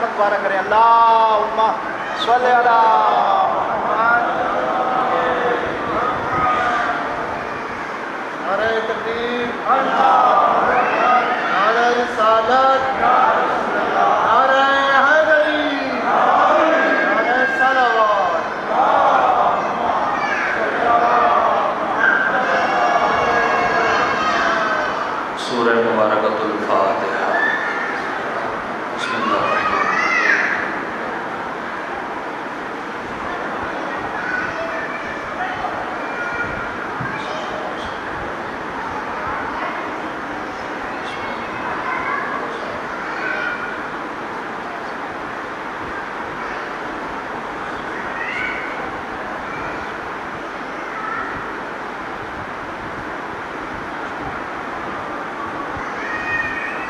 بارک کریں اللہم صلی علی محمد۔ نعرہ تکبیر، نعرہ رسالت، نعرہ حیدری، نعرہ صلوات۔ سورہ مبارکۃ الفاتحہ۔ بسم اللہ الرحمن الرحیم۔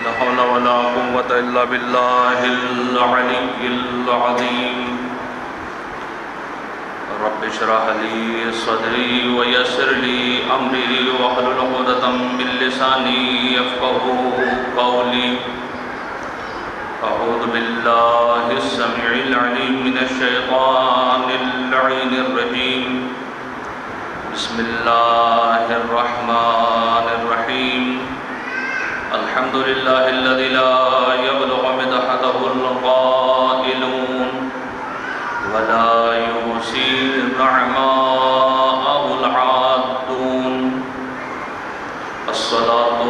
لا حول ولا قوة إلا بالله العلي العظيم۔ رب اشرح لي صدري ويسر لي أمري واحلل عقدة من لساني يفقهوا قولي۔ أعوذ بالله السميع العليم من الشيطان اللعين الرجيم۔ بسم الله الرحمن الرحيم۔ الحمد لله الذي لا يبلغ مدحته القائلون ولا يحصي نعماءه العادون۔ الصلاة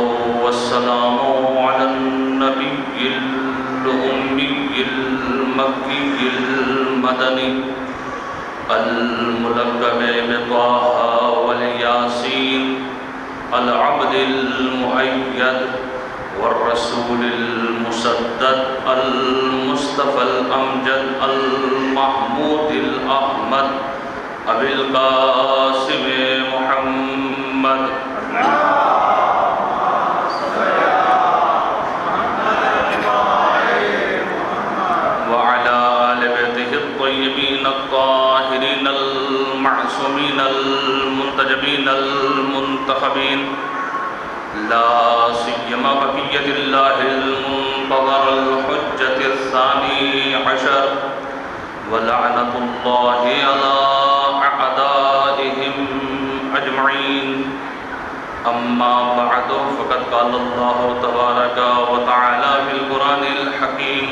والسلام على النبي الأمي المكي المدني الملقب بطه والياسين، العبد المؤيد والرسول المسدد، المصطفى الأمجد، المحمود الأحمد، أبي القاسم محمد وعلى آل بيته الطيبين الطاهرين المعصومين المنتجبين المنتخبين، لا سيما بقية الله المنتظر الحجة الثاني عشر، ولعنة الله على أعدائهم أجمعين۔ أما بعد، فقد قال الله تبارك وتعالى في القرآن الحكيم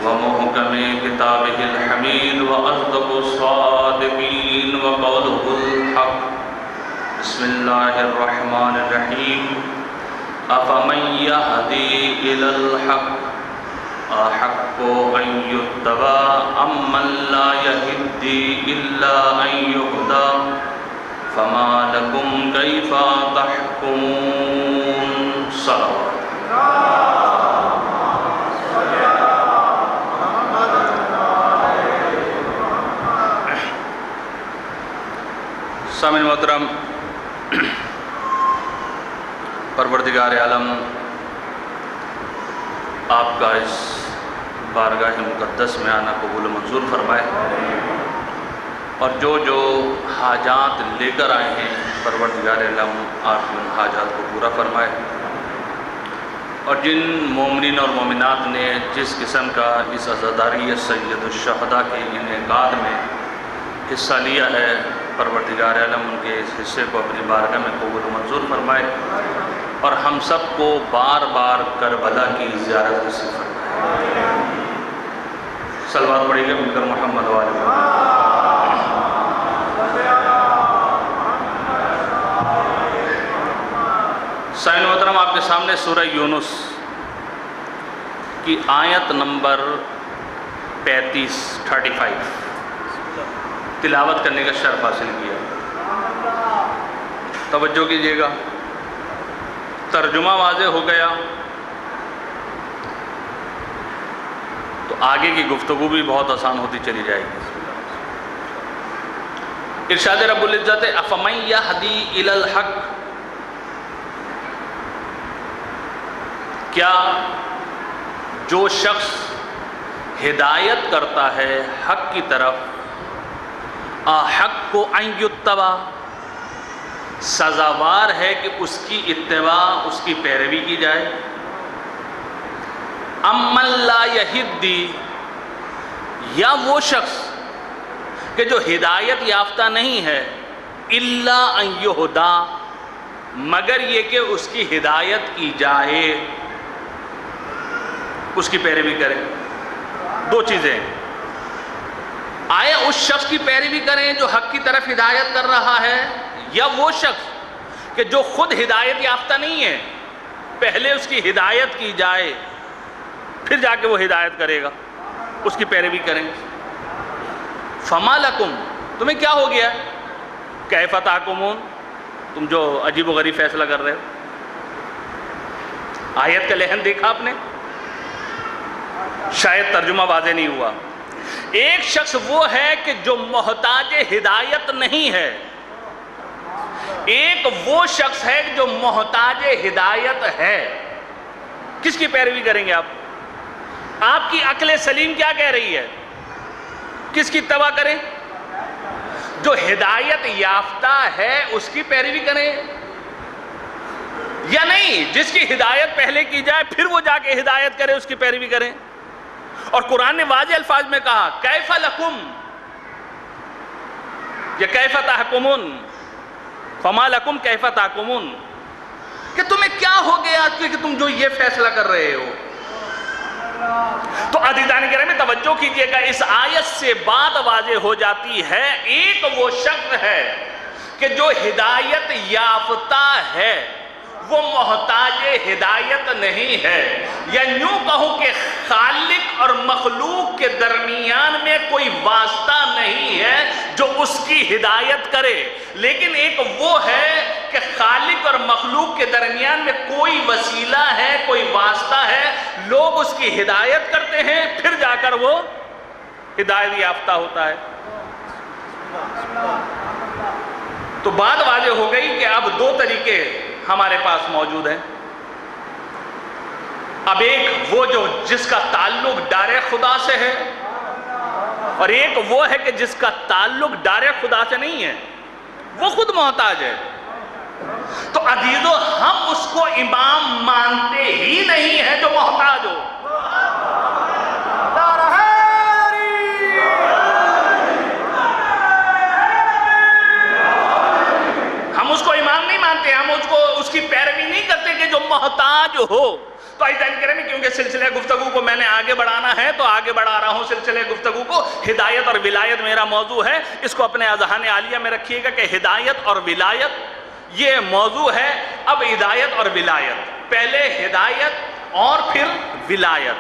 ومحكم كتابه الحميد وأصدق الصادقين وقوله الحق۔ بسم الله الرحمن الرحيم۔ أفمن يهدي إلى الحق أحق أن يتبع أمن لا يهدي إلا أن يهدى، فما لكم كيف تحكمون؟ صلوات۔ سامعین محترم، پروردگار عالم آپ کا اس بارگاہ مقدس میں آنا قبول و منظور فرمائے، اور جو حاجات لے کر آئے ہیں پروردگار عالم آپ ان حاجات کو پورا فرمائے، اور جن مومنین اور مومنات نے جس قسم کا اس عزاداری سید الشہداء کے انعقاد میں حصہ لیا ہے، پروردگار عالم ان کے اس حصے کو اپنی بارگاہ میں قبول و منظور فرمائے، اور ہم سب کو بار بار کربلا کی زیارت نصیب فرمائے۔ صلوات پڑھیں گے مل کر محمد و آل محمد۔ سامعین محترم، آپ کے سامنے سورہ یونس کی آیت نمبر 35 تلاوت کرنے کا شرف حاصل کیا۔ توجہ کیجیے گا، ترجمہ واضح ہو گیا تو آگے کی گفتگو بھی بہت آسان ہوتی چلی جائے گی۔ ارشاد رب العزت افمن یہدی الی الحق، کیا جو شخص ہدایت کرتا ہے حق کی طرف، احق ان یتبع، سزاوار ہے کہ اس کی اتباع، اس کی پیروی کی جائے، امن لا یہدی، یا وہ شخص کہ جو ہدایت یافتہ نہیں ہے، الا ان یہدا، مگر یہ کہ اس کی ہدایت کی جائے، اس کی پیروی کریں۔ دو چیزیں، آئے اس شخص کی پیروی کریں جو حق کی طرف ہدایت کر رہا ہے، یا وہ شخص کہ جو خود ہدایت یافتہ نہیں ہے، پہلے اس کی ہدایت کی جائے پھر جا کے وہ ہدایت کرے گا، اس کی پیروی کریں۔ فما لکم، تمہیں کیا ہو گیا؟ کیف تحکمون، تم جو عجیب و غریب فیصلہ کر رہے ہو۔ آیت کا لحن دیکھا آپ نے؟ شاید ترجمہ واضح نہیں ہوا۔ ایک شخص وہ ہے کہ جو محتاج ہدایت نہیں ہے، ایک وہ شخص ہے جو محتاج ہدایت ہے۔ کس کی پیروی کریں گے آپ؟ آپ کی عقل سلیم کیا کہہ رہی ہے؟ کس کی اتباع کریں؟ جو ہدایت یافتہ ہے اس کی پیروی کریں، یا نہیں جس کی ہدایت پہلے کی جائے پھر وہ جا کے ہدایت کرے، اس کی پیروی کریں؟ اور قرآن نے واضح الفاظ میں کہا کیف لکم یا کیف تحکمون، فما لکم کیف تحکمون، کہ تمہیں کیا ہو گیا کہ تم جو یہ فیصلہ کر رہے ہو۔ تو عزیزان گرامی توجہ کیجئے گا، اس آیت سے بات واضح ہو جاتی ہے، ایک وہ شخص ہے کہ جو ہدایت یافتہ ہے، وہ محتاج ہدایت نہیں ہے، یا یوں کہوں کہ خالق اور مخلوق کے درمیان میں کوئی واسطہ نہیں ہے جو اس کی ہدایت کرے، لیکن ایک وہ ہے کہ خالق اور مخلوق کے درمیان میں کوئی وسیلہ ہے، کوئی واسطہ ہے، لوگ اس کی ہدایت کرتے ہیں، پھر جا کر وہ ہدایت یافتہ ہوتا ہے۔ تو بات واضح ہو گئی کہ اب دو طریقے ہمارے پاس موجود ہیں۔ اب ایک وہ جو جس کا تعلق ڈائریکٹ خدا سے ہے، اور ایک وہ ہے کہ جس کا تعلق ڈائریکٹ خدا سے نہیں ہے، وہ خود محتاج ہے۔ تو عزیزو، ہم اس کو امام مانتے ہی نہیں ہیں جو محتاج ہو۔ ہم اس کو امام نہیں مانتے، ہم اس کی پیروی نہیں کرتے کہ جو محتاج ہو۔ تو عزیزان کرام، کیونکہ سلسلہ گفتگو کو میں نے آگے بڑھانا ہے تو آگے بڑھا رہا ہوں سلسلہ گفتگو کو۔ ہدایت اور ولایت میرا موضوع ہے، اس کو اپنے اذہان عالیہ میں رکھیے گا کہ ہدایت اور ولایت یہ موضوع ہے۔ اب ہدایت اور ولایت، پہلے ہدایت اور پھر ولایت،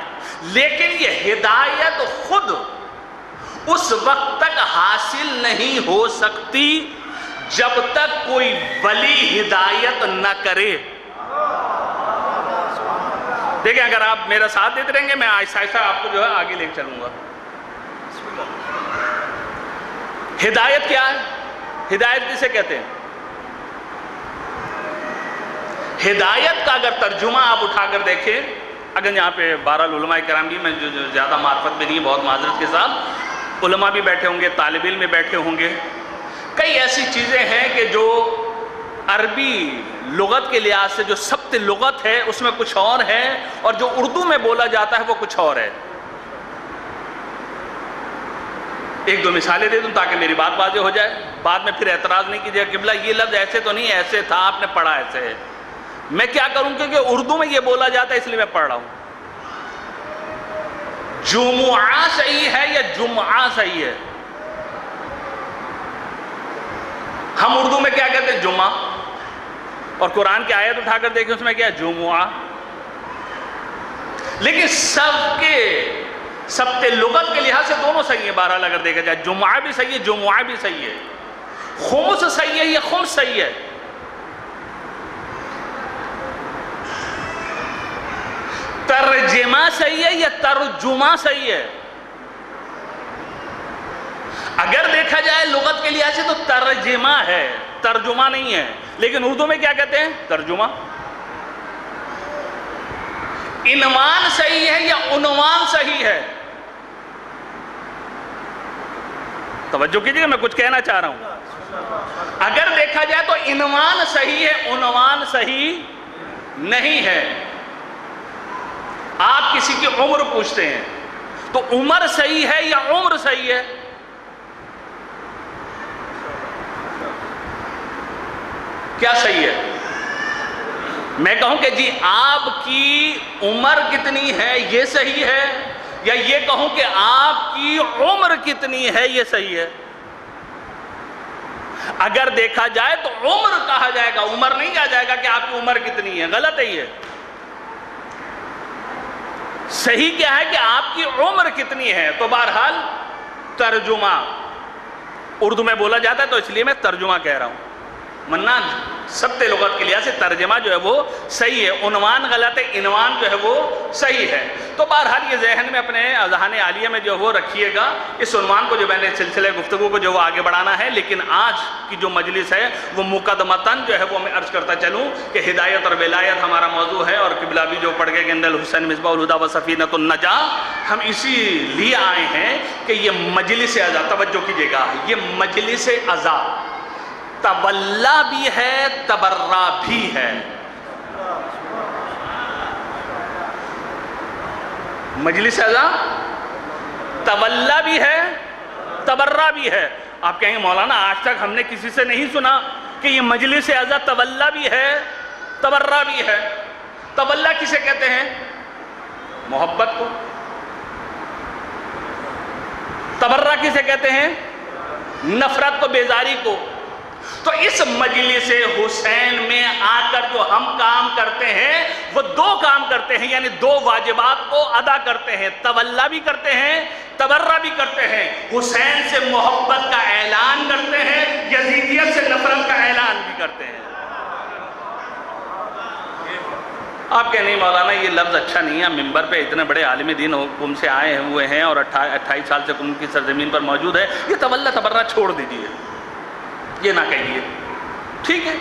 لیکن یہ ہدایت خود اس وقت تک حاصل نہیں ہو سکتی جب تک کوئی ولی ہدایت نہ کرے۔ دیکھیں، اگر آپ میرا ساتھ دیتے رہیں گے میں آہستہ آہستہ آپ کو جو ہے آگے لے چلوں گا۔ ہدایت کیا ہے؟ ہدایت کسے کہتے ہیں؟ ہدایت کا اگر ترجمہ آپ اٹھا کر دیکھیں، اگر یہاں پہ 12 علماء کرام بھی، میں جو زیادہ معرفت میں نہیں، بہت معذرت کے ساتھ، علماء بھی بیٹھے ہوں گے، طالب علم بھی بیٹھے ہوں گے، کئی ایسی چیزیں ہیں کہ جو عربی لغت کے لحاظ سے جو ثبت لغت ہے اس میں کچھ اور ہے، اور جو اردو میں بولا جاتا ہے وہ کچھ اور ہے۔ ایک دو مثالیں دے دوں تاکہ میری بات واضح ہو جائے، بعد میں پھر اعتراض نہیں کیجیے قبلہ یہ لفظ ایسے تو نہیں، ایسے تھا، آپ نے پڑھا ایسے ہے۔ میں کیا کروں، کیونکہ اردو میں یہ بولا جاتا ہے اس لیے میں پڑھ رہا ہوں۔ جمعہ صحیح ہے یا جمعہ صحیح ہے؟ ہم اردو میں کیا کہتے ہیں؟ جمعہ، اور قرآن کی آیت اٹھا کر دیکھیں اس میں کیا ہے؟ جمعہ۔ لیکن سب لغت کے لحاظ سے دونوں صحیح ہیں، بہرحال اگر دیکھا جائے جمعہ بھی صحیح ہے، جمعہ بھی صحیح ہے۔ خمس صحیح ہے یا خمس صحیح ہے؟ ترجمہ صحیح ہے یا ترجمہ صحیح ہے؟ اگر دیکھا جائے لغت کے لحاظ سے تو ترجمہ ہے، ترجمہ نہیں ہے، لیکن اردو میں کیا کہتے ہیں؟ ترجمہ۔ عنوان صحیح ہے یا عنوان صحیح ہے؟ توجہ کیجیے، میں کچھ کہنا چاہ رہا ہوں۔ اگر دیکھا جائے تو عنوان صحیح ہے، عنوان صحیح نہیں ہے۔ آپ کسی کی عمر پوچھتے ہیں تو عمر صحیح ہے یا عمر صحیح ہے؟ کیا صحیح ہے؟ میں کہوں کہ جی آپ کی عمر کتنی ہے یہ صحیح ہے، یا یہ کہوں کہ آپ کی عمر کتنی ہے یہ صحیح ہے؟ اگر دیکھا جائے تو عمر کہا جائے گا، عمر نہیں کہا جائے گا کہ آپ کی عمر کتنی ہے، غلط ہے یہ۔ صحیح کیا ہے کہ آپ کی عمر کتنی ہے؟ تو بہرحال ترجمہ اردو میں بولا جاتا ہے تو اس لیے میں ترجمہ کہہ رہا ہوں، ورنہ سبت لغت کے لحاظ سے ترجمہ جو ہے وہ صحیح ہے، عنوان غلط ہے، عنوان جو ہے وہ صحیح ہے۔ تو بہرحال یہ ذہن میں اپنے اذہان عالیہ میں جو وہ رکھیے گا، اس عنوان کو جو میں نے سلسلہ گفتگو کو جو وہ آگے بڑھانا ہے۔ لیکن آج کی جو مجلس ہے وہ مقدمتاً جو ہے وہ میں عرض کرتا چلوں کہ ہدایت اور ولایت ہمارا موضوع ہے، اور قبلہ بھی جو پڑھ گئے گندل حسین مصباح الہدا و سفینۃ النجاہ، ہم اسی لیے آئے ہیں کہ یہ مجلس عزا، توجہ کیجئے گا، یہ مجلس عزا تولا بھی ہے تبرہ بھی ہے۔ مجلس عزا تولا بھی ہے تبرہ بھی ہے۔ آپ کہیں گے مولانا آج تک ہم نے کسی سے نہیں سنا کہ یہ مجلس عزا تولا بھی ہے تبرہ بھی ہے۔ تولا کسے کہتے ہیں؟ محبت کو۔ تبرہ کسے کہتے ہیں؟ نفرت کو، بیزاری کو۔ تو اس مجلس حسین میں آ کر جو ہم کام کرتے ہیں وہ دو کام کرتے ہیں، یعنی دو واجبات کو ادا کرتے ہیں، تولا بھی کرتے ہیں تبرہ بھی کرتے ہیں۔ حسین سے محبت کا اعلان کرتے ہیں، یزیدیت سے نفرت کا اعلان بھی کرتے ہیں۔ آپ کہیں نہیں مولانا یہ لفظ اچھا نہیں ہے، ممبر پہ اتنے بڑے عالم دین حکم سے آئے ہوئے ہیں اور 28 سال سے ان کی سرزمین پر موجود ہے، یہ تولا تبرہ چھوڑ دیجئے، یہ نہ کہیے۔ ٹھیک ہے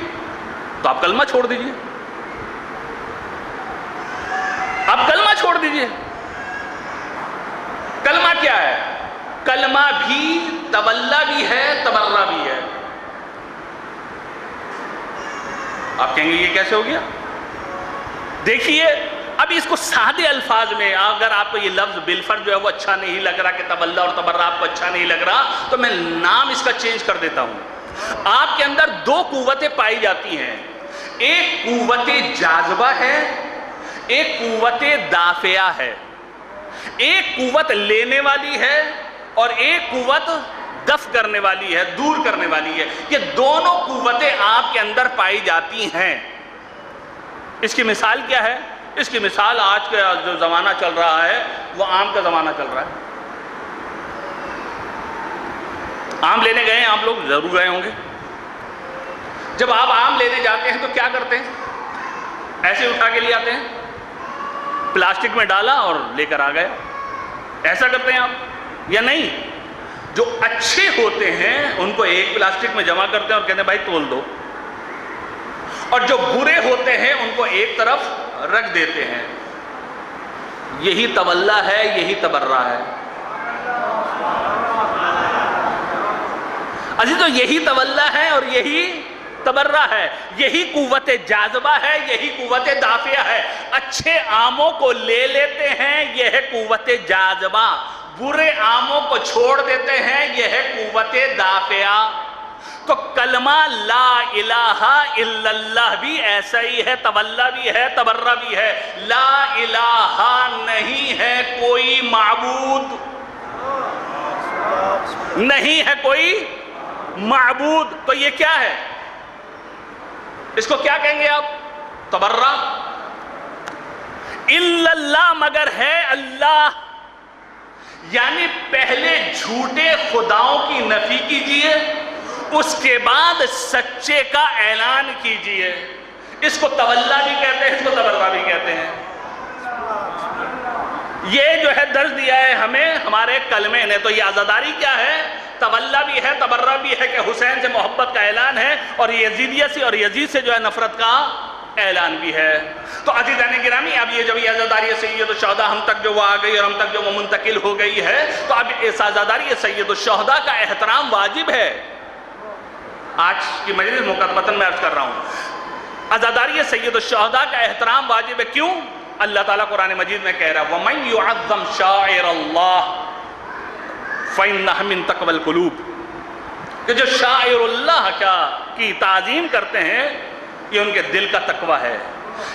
تو آپ کلمہ چھوڑ دیجئے، آپ کلمہ چھوڑ دیجئے۔ کلمہ کیا ہے؟ کلمہ بھی تولا بھی ہے تبرہ بھی ہے۔ آپ کہیں گے یہ کیسے ہو گیا؟ دیکھیے اب اس کو سادے الفاظ میں، اگر آپ کو یہ لفظ بالفرض جو ہے وہ اچھا نہیں لگ رہا کہ تولا اور تبرہ آپ کو اچھا نہیں لگ رہا، تو میں نام اس کا چینج کر دیتا ہوں۔ آپ کے اندر دو قوتیں پائی جاتی ہیں، ایک قوت جاذبہ ہے، ایک قوت دافعہ ہے۔ ایک قوت لینے والی ہے اور ایک قوت دفع کرنے والی ہے، دور کرنے والی ہے۔ یہ دونوں قوتیں آپ کے اندر پائی جاتی ہیں۔ اس کی مثال کیا ہے؟ اس کی مثال آج کا جو زمانہ چل رہا ہے وہ آم کا زمانہ چل رہا ہے۔ آم لینے گئے ہیں آپ لوگ، ضرور گئے ہوں گے۔ جب آپ آم لینے جاتے ہیں تو کیا کرتے ہیں؟ ایسے اٹھا کے لے آتے ہیں، پلاسٹک میں ڈالا اور لے کر آ گئے، ایسا کرتے ہیں آپ یا نہیں؟ جو اچھے ہوتے ہیں ان کو ایک پلاسٹک میں جمع کرتے ہیں اور کہتے ہیں بھائی تول دو، اور جو برے ہوتے ہیں ان کو ایک طرف رکھ دیتے ہیں۔ یہی تولا ہے، یہی تبرہ ہے۔ عزیز تو یہی تولا ہے اور یہی تبرہ ہے، یہی قوت جاذبہ ہے، یہی قوت دافعہ ہے۔ اچھے آموں کو لے لیتے ہیں، یہ ہے قوت جاذبہ، برے آموں کو چھوڑ دیتے ہیں، یہ ہے قوت دافعہ۔ تو کلمہ لا الہ الا اللہ بھی ایسا ہی ہے، تولا بھی ہے تبرہ بھی ہے۔ لا الہ نہیں ہے کوئی معبود، نہیں ہے کوئی معبود، تو یہ کیا ہے؟ اس کو کیا کہیں گے آپ؟ تبرہ۔ الا اللہ، مگر ہے اللہ، یعنی پہلے جھوٹے خداؤں کی نفی کیجئے، اس کے بعد سچے کا اعلان کیجئے۔ اس کو تولا بھی کہتے ہیں، اس کو تبرہ بھی کہتے ہیں۔ یہ جو ہے درس دیا ہے ہمیں ہمارے کلمے نے۔ تو یہ عزاداری کیا ہے؟ تولا بھی ہے تبرہ بھی ہے کہ حسین سے محبت کا اعلان ہے، اور یزیدیت سے اور یزید سے جو ہے نفرت کا اعلان بھی ہے۔ تو عزیزان گرامی، اب یہ جب یہ عزاداری سید الشہداء ہم تک جو وہ آ گئی اور ہم تک جو وہ منتقل ہو گئی ہے، تو اب اس عزاداری سید الشہداء کا احترام واجب ہے۔ آج کی مجلس مقدمتاً میں عرض کر رہا ہوں، عزاداری سید الشہداء کا احترام واجب ہے۔ کیوں؟ اللہ تعالیٰ قرآن مجید میں کہہ رہا ہے وَمَن يُعَظَّمْ شَاعِرَ اللَّهِ فَإِنَّهَا مِن تَقْوَى الْقُلُوبِ کہ جو شاعر اللہ کی تعظیم کرتے ہیں یہ ان کے دل کا تقوی ہے.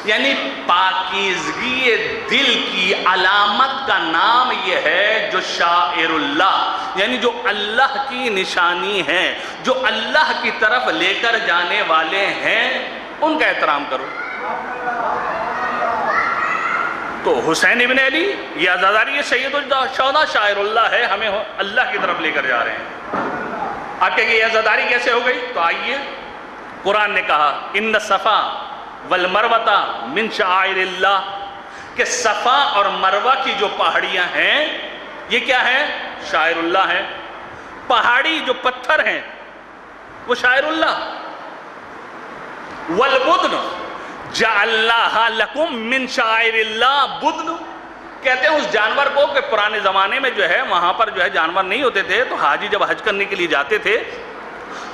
یعنی پاکیزگی دل کی علامت کا نام یہ ہے جو شاعر اللہ، یعنی جو اللہ کی نشانی ہے، جو اللہ کی طرف لے کر جانے والے ہیں، ان کا احترام کرو. تو حسین ابن علی یہ عزاداری سید الشہداء شاعر اللہ ہے، ہمیں اللہ کی طرف لے کر جا رہے ہیں. آپ کہیں گے یہ عزاداری کیسے ہو گئی؟ تو آئیے، قرآن نے کہا ان الصفا والمروہ من شعائر اللہ کہ صفا اور مروہ کی جو پہاڑیاں ہیں یہ کیا ہیں؟ شاعر اللہ ہیں. پہاڑی جو پتھر ہیں وہ شاعر اللہ. والبدن جعلناها لکم من شعائر اللہ. بدن کہتے ہیں اس جانور کو کہ پرانے زمانے میں جو ہے وہاں پر جو ہے جانور نہیں ہوتے تھے، تو حاجی جب حج کرنے کے لیے جاتے تھے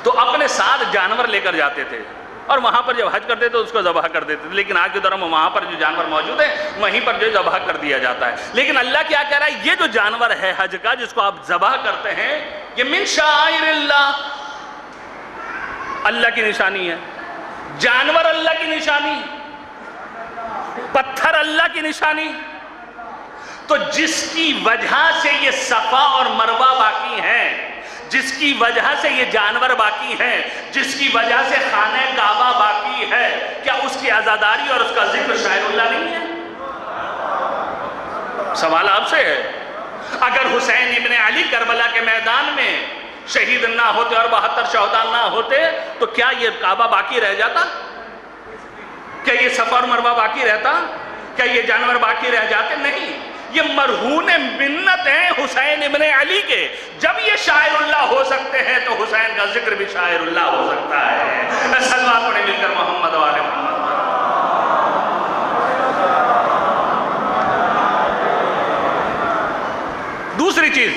تو اپنے ساتھ جانور لے کر جاتے تھے اور وہاں پر جب حج کرتے تو اس کو ذبح کر دیتے تھے. لیکن آج کے دور میں وہاں پر جو جانور موجود ہیں وہیں پر جو ذبح کر دیا جاتا ہے. لیکن اللہ کیا کہہ رہا ہے؟ یہ جو جانور ہے حج کا جس کو آپ ذبح کرتے ہیں یہ من شعائر اللہ، اللہ کی نشانی ہے. جانور اللہ کی نشانی، پتھر اللہ کی نشانی. تو جس کی وجہ سے یہ صفا اور مروہ باقی ہیں، جس کی وجہ سے یہ جانور باقی ہیں، جس کی وجہ سے خانہ کعبہ باقی ہے، کیا اس کی عزاداری اور اس کا ذکر شاعر اللہ نہیں ہے؟ سوال آپ سے ہے. اگر حسین ابن علی کربلا کے میدان میں شہید نہ ہوتے اور 72 شہداء نہ ہوتے تو کیا یہ کعبہ باقی رہ جاتا؟ کیا یہ صفا اور مروہ باقی رہتا؟ کیا یہ جانور باقی رہ جاتے؟ نہیں. یہ مرہون منت ہیں حسین ابن علی کے. جب یہ شاعر اللہ ہو سکتے ہیں تو حسین کا ذکر بھی شاعر اللہ ہو سکتا ہے. صلوات پڑھیں مل کر محمد و آل محمد. دوسری چیز،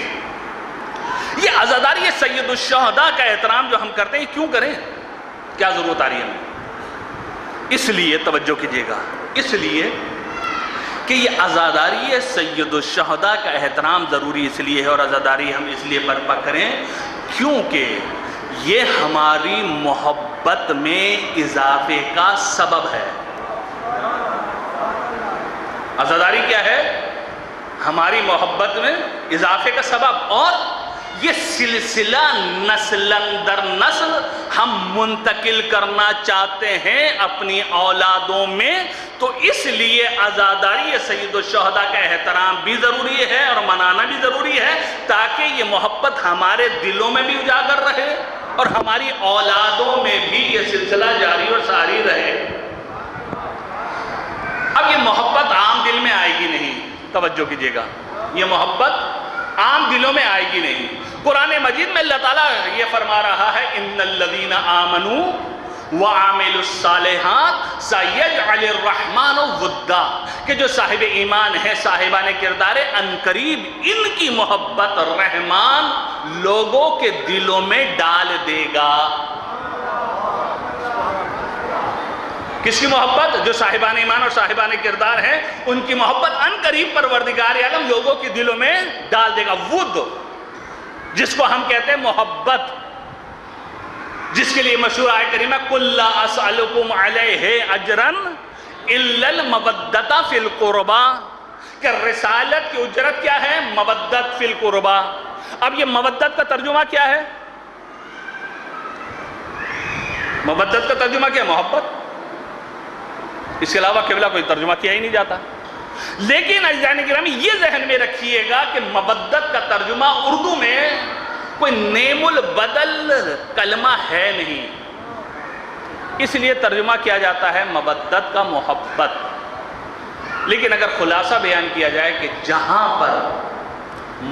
یہ عزاداری سید الشہداء کا احترام جو ہم کرتے ہیں کیوں کریں؟ کیا ضرورت آ رہی ہے ہمیں؟ اس لیے توجہ کیجیے گا، اس لیے کہ یہ عزاداری سید الشہداء کا احترام ضروری اس لیے ہے اور عزاداری ہم اس لیے برپا کریں کیونکہ یہ ہماری محبت میں اضافے کا سبب ہے. عزاداری کیا ہے؟ ہماری محبت میں اضافے کا سبب، اور یہ سلسلہ نسل در نسل ہم منتقل کرنا چاہتے ہیں اپنی اولادوں میں. تو اس لیے عزاداری سید الشہداء کا احترام بھی ضروری ہے اور منانا بھی ضروری ہے تاکہ یہ محبت ہمارے دلوں میں بھی اجاگر رہے اور ہماری اولادوں میں بھی یہ سلسلہ جاری اور ساری رہے. اب یہ محبت عام دل میں آئے گی نہیں، توجہ کیجیے گا، یہ محبت عام دلوں میں آئے گی نہیں. قرآن مجید میں اللہ تعالیٰ یہ فرما رہا ہے ان الذین آمنوا وعملوا الصالحات سیجعل الرحمن ودا کہ جو صاحب ایمان ہے، صاحبان کردار، عنقریب ان کی محبت رحمان لوگوں کے دلوں میں ڈال دے گا. کس کی محبت؟ جو صاحبان ایمان اور صاحبان کردار ہیں ان کی محبت عنقریب پروردگار عالم لوگوں کے دلوں میں ڈال دے گا. ود جس کو ہم کہتے ہیں محبت، جس کے لیے مشہور آیت کریمہ قُلْ لَا أَسْأَلُكُمْ عَلَيْهِ أَجْرًا إِلَّا الْمَوَدَّةَ فِي الْقُرْبَى کہ رسالت کی اجرت کیا ہے؟ مودت فی القربہ. اب یہ مودت کا ترجمہ کیا ہے؟ مودت کا ترجمہ کیا ہے؟ محبت. اس کے علاوہ قبلہ کوئی ترجمہ کیا ہی نہیں جاتا. لیکن عزیزان گرامی یہ ذہن میں رکھیے گا کہ مودت کا ترجمہ اردو میں کوئی نیم البدل کلمہ ہے نہیں، اس لیے ترجمہ کیا جاتا ہے مودت کا محبت. لیکن اگر خلاصہ بیان کیا جائے کہ جہاں پر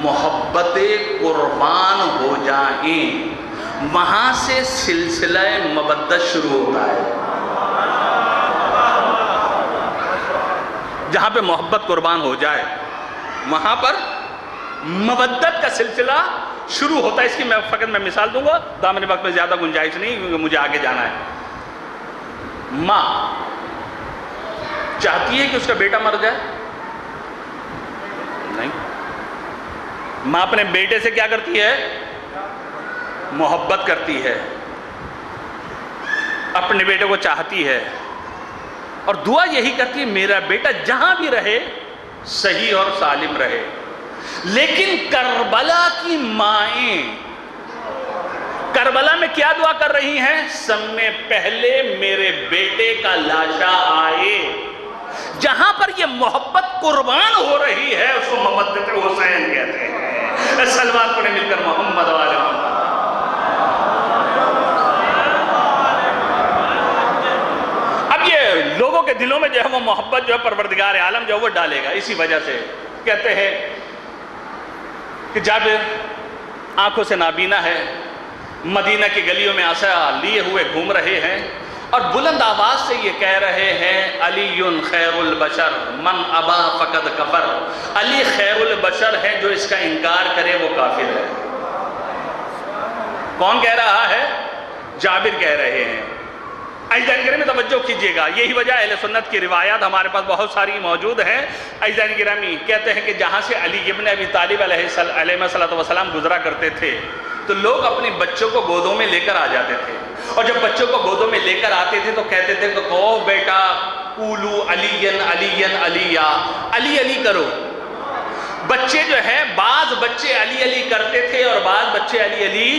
محبت قربان ہو جائیں وہاں سے سلسلہ مودت شروع ہوتا ہے. جہاں پہ محبت قربان ہو جائے وہاں پر مودت کا سلسلہ شروع ہوتا ہے. اس کی میں مثال دوں گا، دامن وقت میں زیادہ گنجائش نہیں کیونکہ مجھے آگے جانا ہے. ماں چاہتی ہے کہ اس کا بیٹا مر جائے؟ نہیں. ماں اپنے بیٹے سے کیا کرتی ہے؟ محبت کرتی ہے، اپنے بیٹے کو چاہتی ہے، اور دعا یہی کرتی ہے میرا بیٹا جہاں بھی رہے صحیح اور سالم رہے. لیکن کربلا کی مائیں کربلا میں کیا دعا کر رہی ہیں؟ سب میں پہلے میرے بیٹے کا لاشا آئے. جہاں پر یہ محبت قربان ہو رہی ہے اس کو مودت حسین کہتے ہیں. صلوات پڑھیں مل کر محمد و آل محمد. اب یہ لوگوں کے دلوں میں جو ہے وہ محبت جو ہے پروردگار عالم جو ہے وہ ڈالے گا. اسی وجہ سے کہتے ہیں کہ جابر آنکھوں سے نابینا ہے، مدینہ کی گلیوں میں عصا لیے ہوئے گھوم رہے ہیں اور بلند آواز سے یہ کہہ رہے ہیں علی خیر البشر من ابا فقد کفر. علی خیر البشر ہے، جو اس کا انکار کرے وہ کافر ہے. کون کہہ رہا ہے؟ جابر کہہ رہے ہیں. عزیزان گرامی توجہ کیجئے گا، یہی وجہ اہل سنت کی روایات ہمارے پاس بہت ساری موجود ہیں. عزیزان گرامی کہتے ہیں کہ جہاں سے علی ابن ابی طالب علیہ السلام گزرا کرتے تھے تو لوگ اپنے بچوں کو گودوں میں لے کر آ جاتے تھے، اور جب بچوں کو گودوں میں لے کر آتے تھے تو کہتے تھے کہ کہو بیٹا قولو علی علی علی، علی علی کرو. بچے جو ہیں بعض بچے علی علی کرتے تھے اور بعض بچے علی علی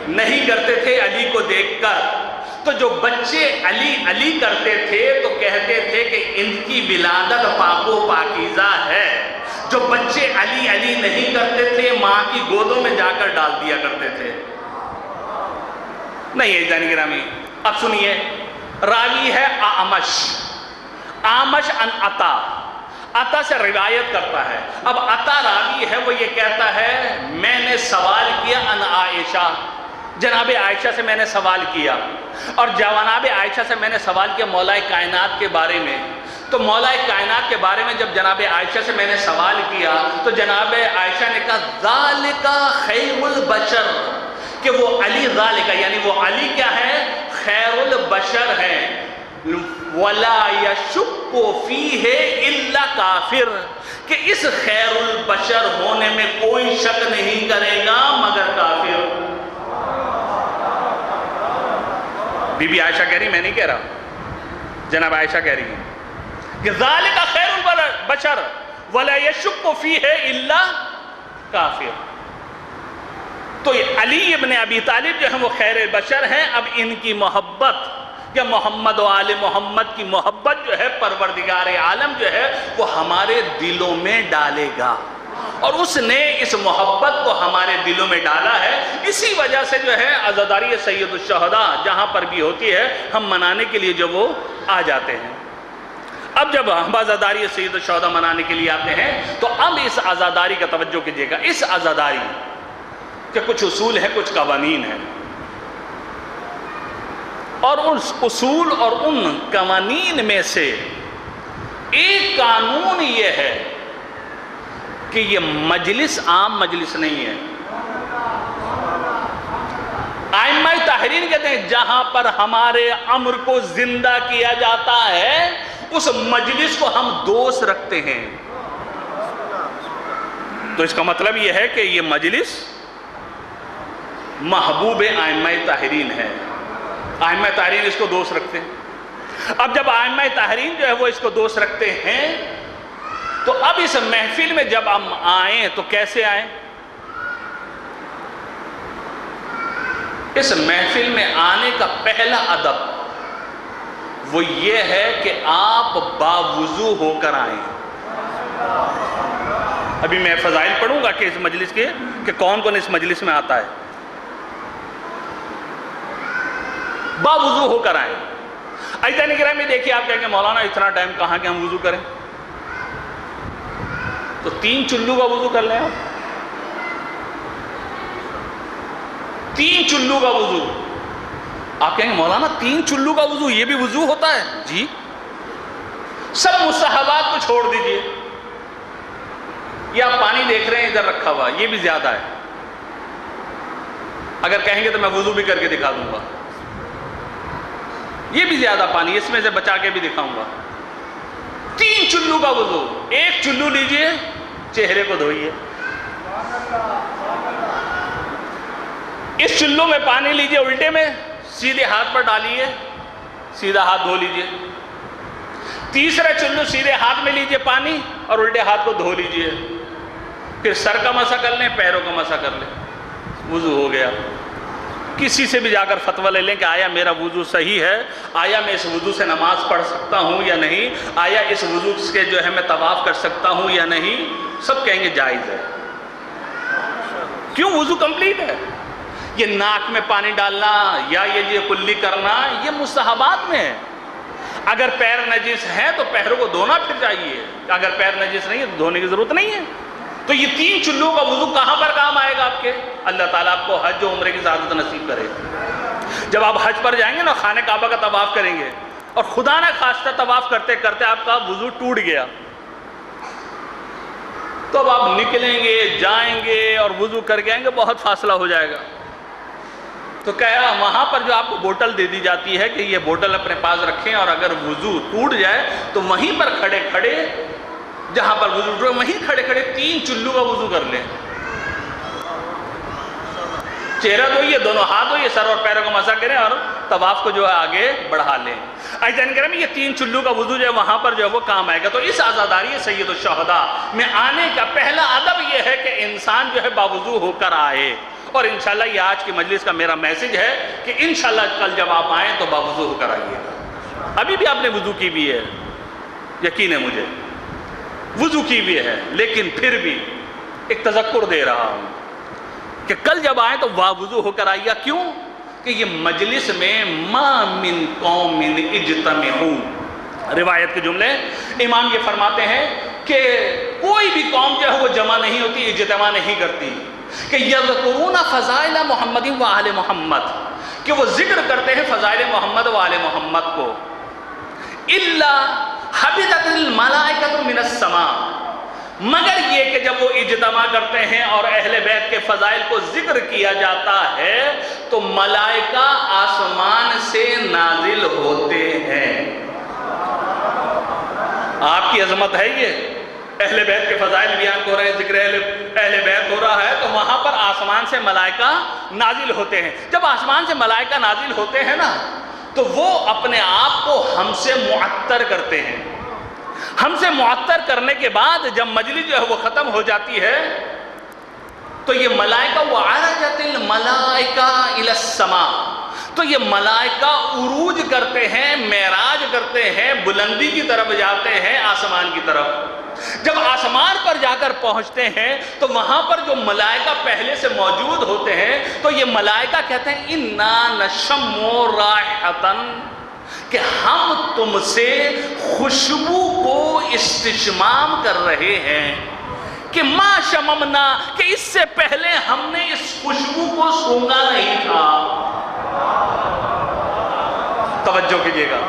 نہیں کرتے تھے علی کو دیکھ کر. تو جو بچے علی علی کرتے تھے تو کہتے تھے کہ ان کی ولادت پاک و پاکیزہ ہے. جو بچے علی علی نہیں کرتے تھے ماں کی گودوں میں جا کر ڈال دیا کرتے تھے. نہیں ہے جانی گرامی، اب سنیے. راوی ہے اعمش ان عطا سے روایت کرتا ہے. اب عطا راوی ہے وہ یہ کہتا ہے میں نے سوال کیا ان عائشہ، جناب عائشہ سے میں نے سوال کیا، اور جناب عائشہ سے میں نے سوال کیا مولا کائنات کے بارے میں. تو مولا کائنات کے بارے میں جب جناب عائشہ سے میں نے سوال کیا تو جناب عائشہ نے کہا ذالک خیر البشر، کہ وہ علی ذالک یعنی وہ علی کیا ہے؟ خیر البشر ہے. ولا یشک فیہ الا کافر، کہ اس خیر البشر ہونے میں کوئی شک نہیں کرے گا مگر کافر. بی بی عائشہ کہہ رہی، میں نہیں کہہ رہا، جناب عائشہ کہہ رہی ہیں کہ ذالک خیر البشر ولا یشک فیہ الا کافر. تو علی ابن ابی طالب جو ہیں وہ خیر البشر ہیں. اب ان کی محبت یا محمد و آل محمد کی محبت جو ہے پروردگار عالم جو ہے وہ ہمارے دلوں میں ڈالے گا، اور اس نے اس محبت کو ہمارے دلوں میں ڈالا ہے. اسی وجہ سے جو ہے عزاداری سید الشہداء جہاں پر بھی ہوتی ہے ہم منانے کے لیے جو وہ آ جاتے ہیں. اب جب ہم عزاداری سید الشہداء منانے کے لیے آتے ہیں تو اب اس عزاداری کا توجہ کیجئے گا. اس عزاداری کے کچھ اصول ہیں، کچھ قوانین ہیں، اور اس اصول اور ان قوانین میں سے ایک قانون یہ ہے کہ یہ مجلس عام مجلس نہیں ہے. ائمہ طاہرین کہتے ہیں جہاں پر ہمارے امر کو زندہ کیا جاتا ہے اس مجلس کو ہم دوست رکھتے ہیں. تو اس کا مطلب یہ ہے کہ یہ مجلس محبوب ائمہ طاہرین ہے. ائمہ طاہرین اس کو دوست رکھتے ہیں. اب جب ائمہ طاہرین جو ہے وہ اس کو دوست رکھتے ہیں تو اب اس محفل میں جب ہم آئیں تو کیسے آئیں؟ اس محفل میں آنے کا پہلا ادب وہ یہ ہے کہ آپ باوضو ہو کر آئیں. ابھی میں فضائل پڑھوں گا کہ اس مجلس کے کہ کون کون اس مجلس میں آتا ہے. باوضو ہو کر آئیں. عزیزان گرامی دیکھیے، آپ کہیں گے مولانا اتنا ٹائم کہاں کہ ہم وضو کریں؟ تو 3 چلو کا وضو کر لیں. آپ 3 چلو کا وضو. آپ کہیں گے مولانا 3 چلو کا وضو یہ بھی وضو ہوتا ہے؟ جی، سب مستحبات کو چھوڑ دیجئے. یہ آپ پانی دیکھ رہے ہیں ادھر رکھا ہوا، یہ بھی زیادہ ہے. اگر کہیں گے تو میں وضو بھی کر کے دکھا دوں گا. یہ بھی زیادہ پانی، اس میں سے بچا کے بھی دکھاؤں گا. 3 چلو کا وضو. ایک چلو لیجئے, چہرے کو دھوئیے. اس چلو میں پانی لیجئے الٹے میں, سیدھے ہاتھ پر ڈالیے, سیدھا ہاتھ دھو لیجئے. تیسرا چلو سیدھے ہاتھ میں لیجئے پانی اور الٹے ہاتھ کو دھو لیجئے. پھر سر کا مسح کر لیں, پیروں کا مسح کر لیں, وضو ہو گیا. کسی سے بھی جا کر فتویٰ لے لیں کہ آیا میرا وضو صحیح ہے, آیا میں اس وضو سے نماز پڑھ سکتا ہوں یا نہیں, آیا اس وضو سے جو ہے میں طواف کر سکتا ہوں یا نہیں, سب کہیں گے جائز ہے. کیوں؟ وضو کمپلیٹ ہے. یہ ناک میں پانی ڈالنا یا یہ کلی کرنا یہ مستحبات میں ہے. اگر پیر نجس ہے تو پیروں کو دھونا پھر چاہیے, اگر پیر نجس نہیں ہے تو دھونے کی ضرورت نہیں ہے. تو یہ 3 چلوں کا وضو کہاں پر کام آئے گا آپ کے؟ اللہ تعالیٰ آپ کو حج و عمرے کی سعادت نصیب کرے. جب آپ حج پر جائیں گے نا, خانہ کعبہ کا طواف کریں گے اور خدا نہ خواستہ طواف کرتے کرتے آپ کا وضو ٹوٹ گیا, تو اب آپ نکلیں گے, جائیں گے اور وضو کر کے آئیں گے, بہت فاصلہ ہو جائے گا. تو کہا وہاں پر جو آپ کو بوٹل دے دی جاتی ہے کہ یہ بوٹل اپنے پاس رکھیں, اور اگر وضو ٹوٹ جائے تو وہیں پر کھڑے کھڑے, جہاں پر وضو ٹوٹے وہیں کھڑے کھڑے 3 چلو کا وضو کر لیں. چہرہ دھوئیے, دونوں ہاتھ دھوئیے, سر اور پیروں کو مسح کریں اور طواف کو جو ہے آگے بڑھا لیں. عزیزان کرام, یہ 3 چلو کا وضو جو ہے وہاں پر جو ہے وہ کام آئے گا. تو اس عزاداری سید الشہداء میں آنے کا پہلا ادب یہ ہے کہ انسان جو ہے باوضو ہو کر آئے. اور انشاءاللہ یہ آج کی مجلس کا میرا میسج ہے کہ انشاءاللہ کل جب آپ آئیں تو باوضو ہو کر آئیے. ابھی بھی آپ نے وضو کی بھی ہے, یقین ہے مجھے وضو کی بھی ہے, لیکن پھر بھی ایک تذکر دے رہا ہوں کہ کل جب آئیں تو باوضو ہو کر آئیے. کیوں؟ کہ یہ مجلس میں ما من قوم اجتمعوا, روایت کے جملے, امام یہ فرماتے ہیں کہ کوئی بھی قوم جو ہے وہ جمع نہیں ہوتی, اجتماع نہیں کرتی, کہ یذکرون فضائل محمد و آل محمد, کہ وہ ذکر کرتے ہیں فضائل محمد و آل محمد کو, الا حبطت الملائکۃ من السماء, مگر یہ کہ جب وہ اجتماع کرتے ہیں اور اہل بیت کے فضائل کو ذکر کیا جاتا ہے تو ملائکہ آسمان سے نازل ہوتے ہیں. آپ کی عظمت ہے یہ, اہل بیت کے فضائل بیان ہو رہے ہیں, ذکر اہل بیت ہو رہا ہے, تو وہاں پر آسمان سے ملائکہ نازل ہوتے ہیں. جب آسمان سے ملائکہ نازل ہوتے ہیں نا تو وہ اپنے آپ کو ہم سے معطر کرتے ہیں. ہم سے معطر کرنے کے بعد جب مجلس جو ہے وہ ختم ہو جاتی ہے تو یہ ملائکہ وعرجت الملائکہ الی السماء, تو یہ ملائکہ عروج کرتے ہیں, معراج کرتے ہیں, بلندی کی طرف جاتے ہیں, آسمان کی طرف. جب آسمان پر جا کر پہنچتے ہیں تو وہاں پر جو ملائکہ پہلے سے موجود ہوتے ہیں تو یہ ملائکہ کہتے ہیں انا نشم رائحتن, کہ ہم تم سے خوشبو کو استشمام کر رہے ہیں, کہ ما شممنا, کہ اس سے پہلے ہم نے اس خوشبو کو سونگا نہیں تھا. توجہ کیجئے گا,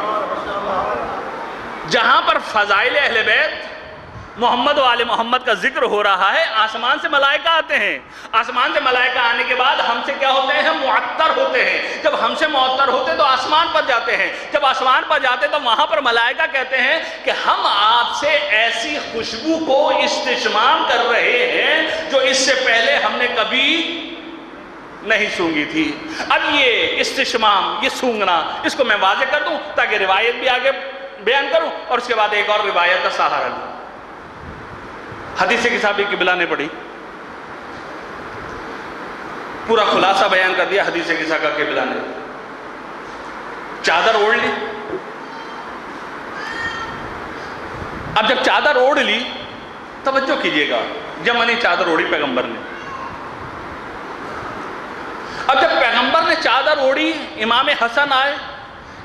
جہاں پر فضائل اہل بیت محمد و آل محمد کا ذکر ہو رہا ہے, آسمان سے ملائکہ آتے ہیں. آسمان سے ملائکہ آنے کے بعد ہم سے کیا ہوتے ہیں؟ معطر ہوتے ہیں. جب ہم سے معطر ہوتے تو آسمان پر جاتے ہیں. جب آسمان پر جاتے تو وہاں پر ملائکہ کہتے ہیں کہ ہم آپ سے ایسی خوشبو کو استشمام کر رہے ہیں جو اس سے پہلے ہم نے کبھی نہیں سونگی تھی. اب یہ استشمام, یہ سونگنا, اس کو میں واضح کر دوں تاکہ روایت بھی آگے بیان کروں اور اس کے بعد ایک اور روایت کا سہارا لوں. حدیث کی صحابی قبلہ نے پڑھی, پورا خلاصہ بیان کر دیا حدیث کی صحابی قبلہ نے. چادر اوڑھ لی. اب جب چادر اوڑھ لی, توجہ کیجئے گا, جمعنی چادر اوڑھی پیغمبر نے. اب جب پیغمبر نے چادر اوڑھی, امام حسن آئے,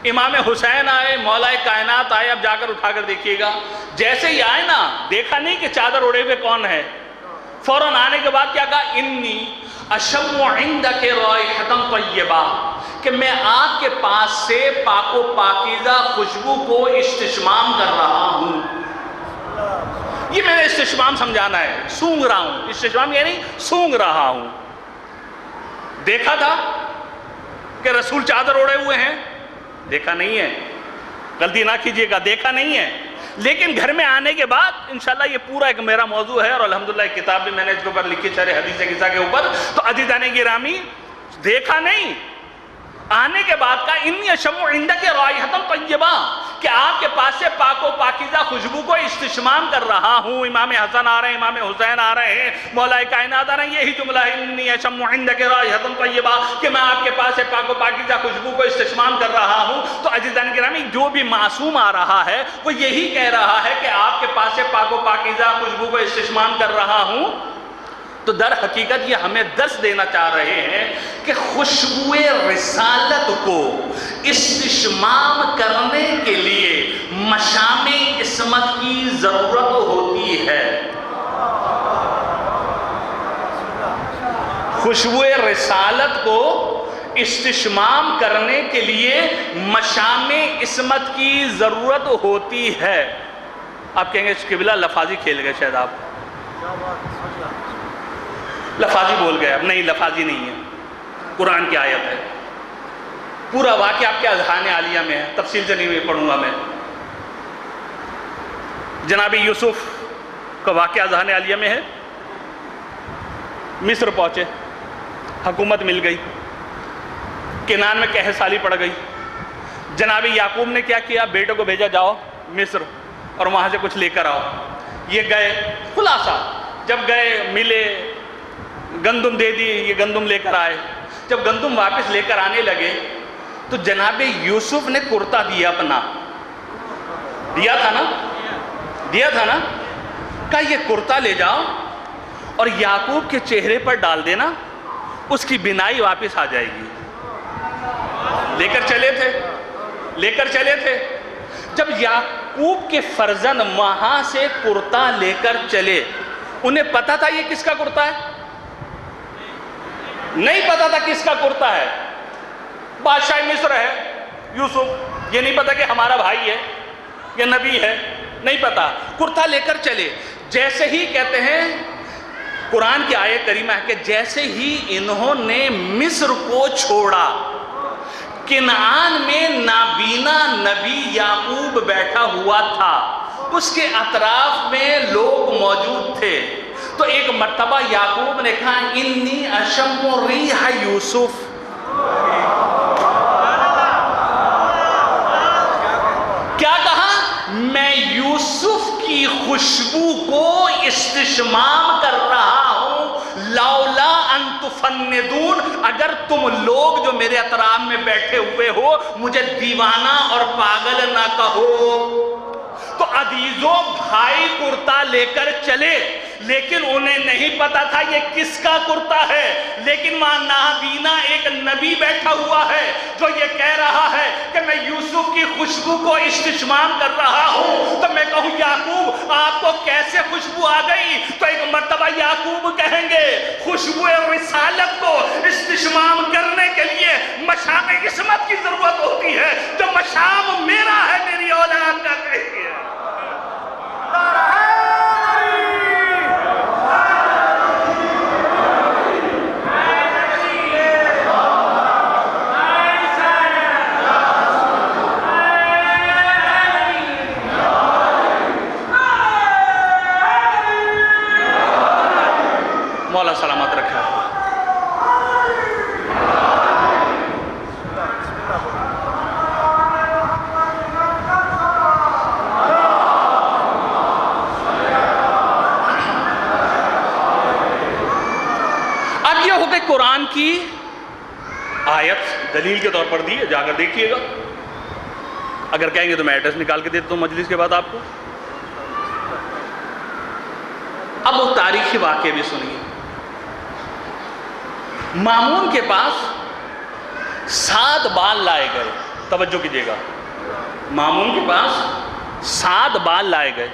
امام حسین آئے, مولا کائنات آئے. اب جا کر اٹھا کر دیکھیے گا, جیسے ہی آئے نا, دیکھا نہیں کہ چادر اوڑھے ہوئے کون ہے, فوراً آنے کے بعد کیا کہا, انی اشم عندک رائحۃ طیبہ, کہ میں آپ کے پاس سے پاک و پاکیزہ خوشبو کو استشمام کر رہا ہوں. یہ میں نے استشمام سمجھانا ہے, سونگ رہا ہوں. استشمام یعنی سونگ رہا ہوں. دیکھا تھا کہ رسول چادر اوڑھے ہوئے ہیں؟ دیکھا نہیں ہے, غلطی نہ کیجئے گا, دیکھا نہیں ہے. لیکن گھر میں آنے کے بعد انشاءاللہ یہ پورا ایک میرا موضوع ہے، اور الحمدللہ ایک کتاب بھی میں نے اس کے اوپر لکھی، شرح حدیث قصہ کے اوپر. تو عزیزان گرامی، دیکھا نہیں آنے کے بعد کا انی اشم عندک رائحۃ طیبہ، کہ آپ کے پاس سے پاک و پاکیزہ خوشبو کو استشمام کر رہا ہوں. امام حسن آ رہے ہیں، امام حسین آ رہے ہیں، مولا کائنات آ رہے ہیں، یہی جملہ ہے انی اشم عندک رائحۃ طیبہ، کہ میں آپ کے پاس سے پاک و پاکیزہ خوشبو کو استشمام کر رہا ہوں. تو عزیزان گرامی، جو بھی معصوم آ رہا ہے وہ یہی کہہ رہا ہے کہ آپ کے پاس سے پاک و پاکیزہ خوشبو کو استشمام کر رہا ہوں. تو در حقیقت یہ ہمیں درس دینا چاہ رہے ہیں کہ خوشبو رسالت کو استشمام کرنے کے لیے مشام عصمت کی ضرورت ہوتی ہے. خوشبو رسالت کو استشمام کرنے کے لیے مشام عصمت کی ضرورت ہوتی ہے. آپ کہیں گے قبلہ لفاظی کھیل گئے شاید، آپ لفاظی بول گئے. اب نہیں، لفاظی نہیں ہے، قرآن کی آیت ہے. پورا واقعہ آپ کے اذہان عالیہ میں ہے، تفصیل سے نہیں پڑھوں گا میں. جناب یوسف کا واقعہ اذہان عالیہ میں ہے. مصر پہنچے، حکومت مل گئی، کنعان میں قحط سالی پڑ گئی. جناب یعقوب نے کیا کیا؟ بیٹے کو بھیجا، جاؤ مصر اور وہاں سے کچھ لے کر آؤ. یہ گئے، خلاصہ جب گئے ملے، گندم دے دی، یہ گندم لے کر آئے. جب گندم واپس لے کر آنے لگے تو جناب یوسف نے کرتا دیا اپنا، دیا تھا نا، کہا یہ کرتا لے جاؤ اور یعقوب کے چہرے پر ڈال دینا، اس کی بینائی واپس آ جائے گی. لے کر چلے تھے. جب یعقوب کے فرزند وہاں سے کرتا لے کر چلے، انہیں پتا تھا یہ کس کا کرتا ہے؟ نہیں پتا تھا کس کا کرتا ہے. بادشاہ مصر ہے یوسف، یہ نہیں پتا کہ ہمارا بھائی ہے، یہ نبی ہے، نہیں پتا. کرتا لے کر چلے. جیسے ہی کہتے ہیں قرآن کی آیت کریمہ ہے کہ جیسے ہی انہوں نے مصر کو چھوڑا، کنعان میں نابینا نبی یعقوب بیٹھا ہوا تھا، اس کے اطراف میں لوگ موجود تھے. تو ایک مرتبہ یعقوب نے کہا انی اشم ریح یوسف، کیا کہا؟ میں یوسف کی خوشبو کو استشمام کر رہا ہوں. لولا ان تفندون، اگر تم لوگ جو میرے اطراف میں بیٹھے ہوئے ہو مجھے دیوانہ اور پاگل نہ کہو. تو عزیزوں، بھائی کرتا لے کر چلے، لیکن انہیں نہیں پتا تھا یہ کس کا کرتا ہے. لیکن وہاں نابینا ایک نبی بیٹھا ہوا ہے جو یہ کہہ رہا ہے کہ میں یوسف کی خوشبو کو استشمام کر رہا ہوں. تو میں کہوں یعقوب آپ کو کیسے خوشبو آ گئی؟ تو ایک مرتبہ یعقوب کہیں گے خوشبو رسالت کو استشمام کرنے کے لیے مشام عصمت کی ضرورت ہوتی ہے. جو مشام میرا ہے، میری اولاد کا کہیے. مولا سلامت رکھا. اب یہ ہو گئی قرآن کی آیت، دلیل کے طور پر دی ہے، جا کر دیکھیے گا. اگر کہیں گے تو میں ایڈریس نکال کے دیتا ہوں مجلس کے بعد آپ کو. اب وہ تاریخی واقعے بھی سنیے. مامون کے پاس 7 بال لائے گئے. توجہ کیجئے گا، مامون کے پاس 7 بال لائے گئے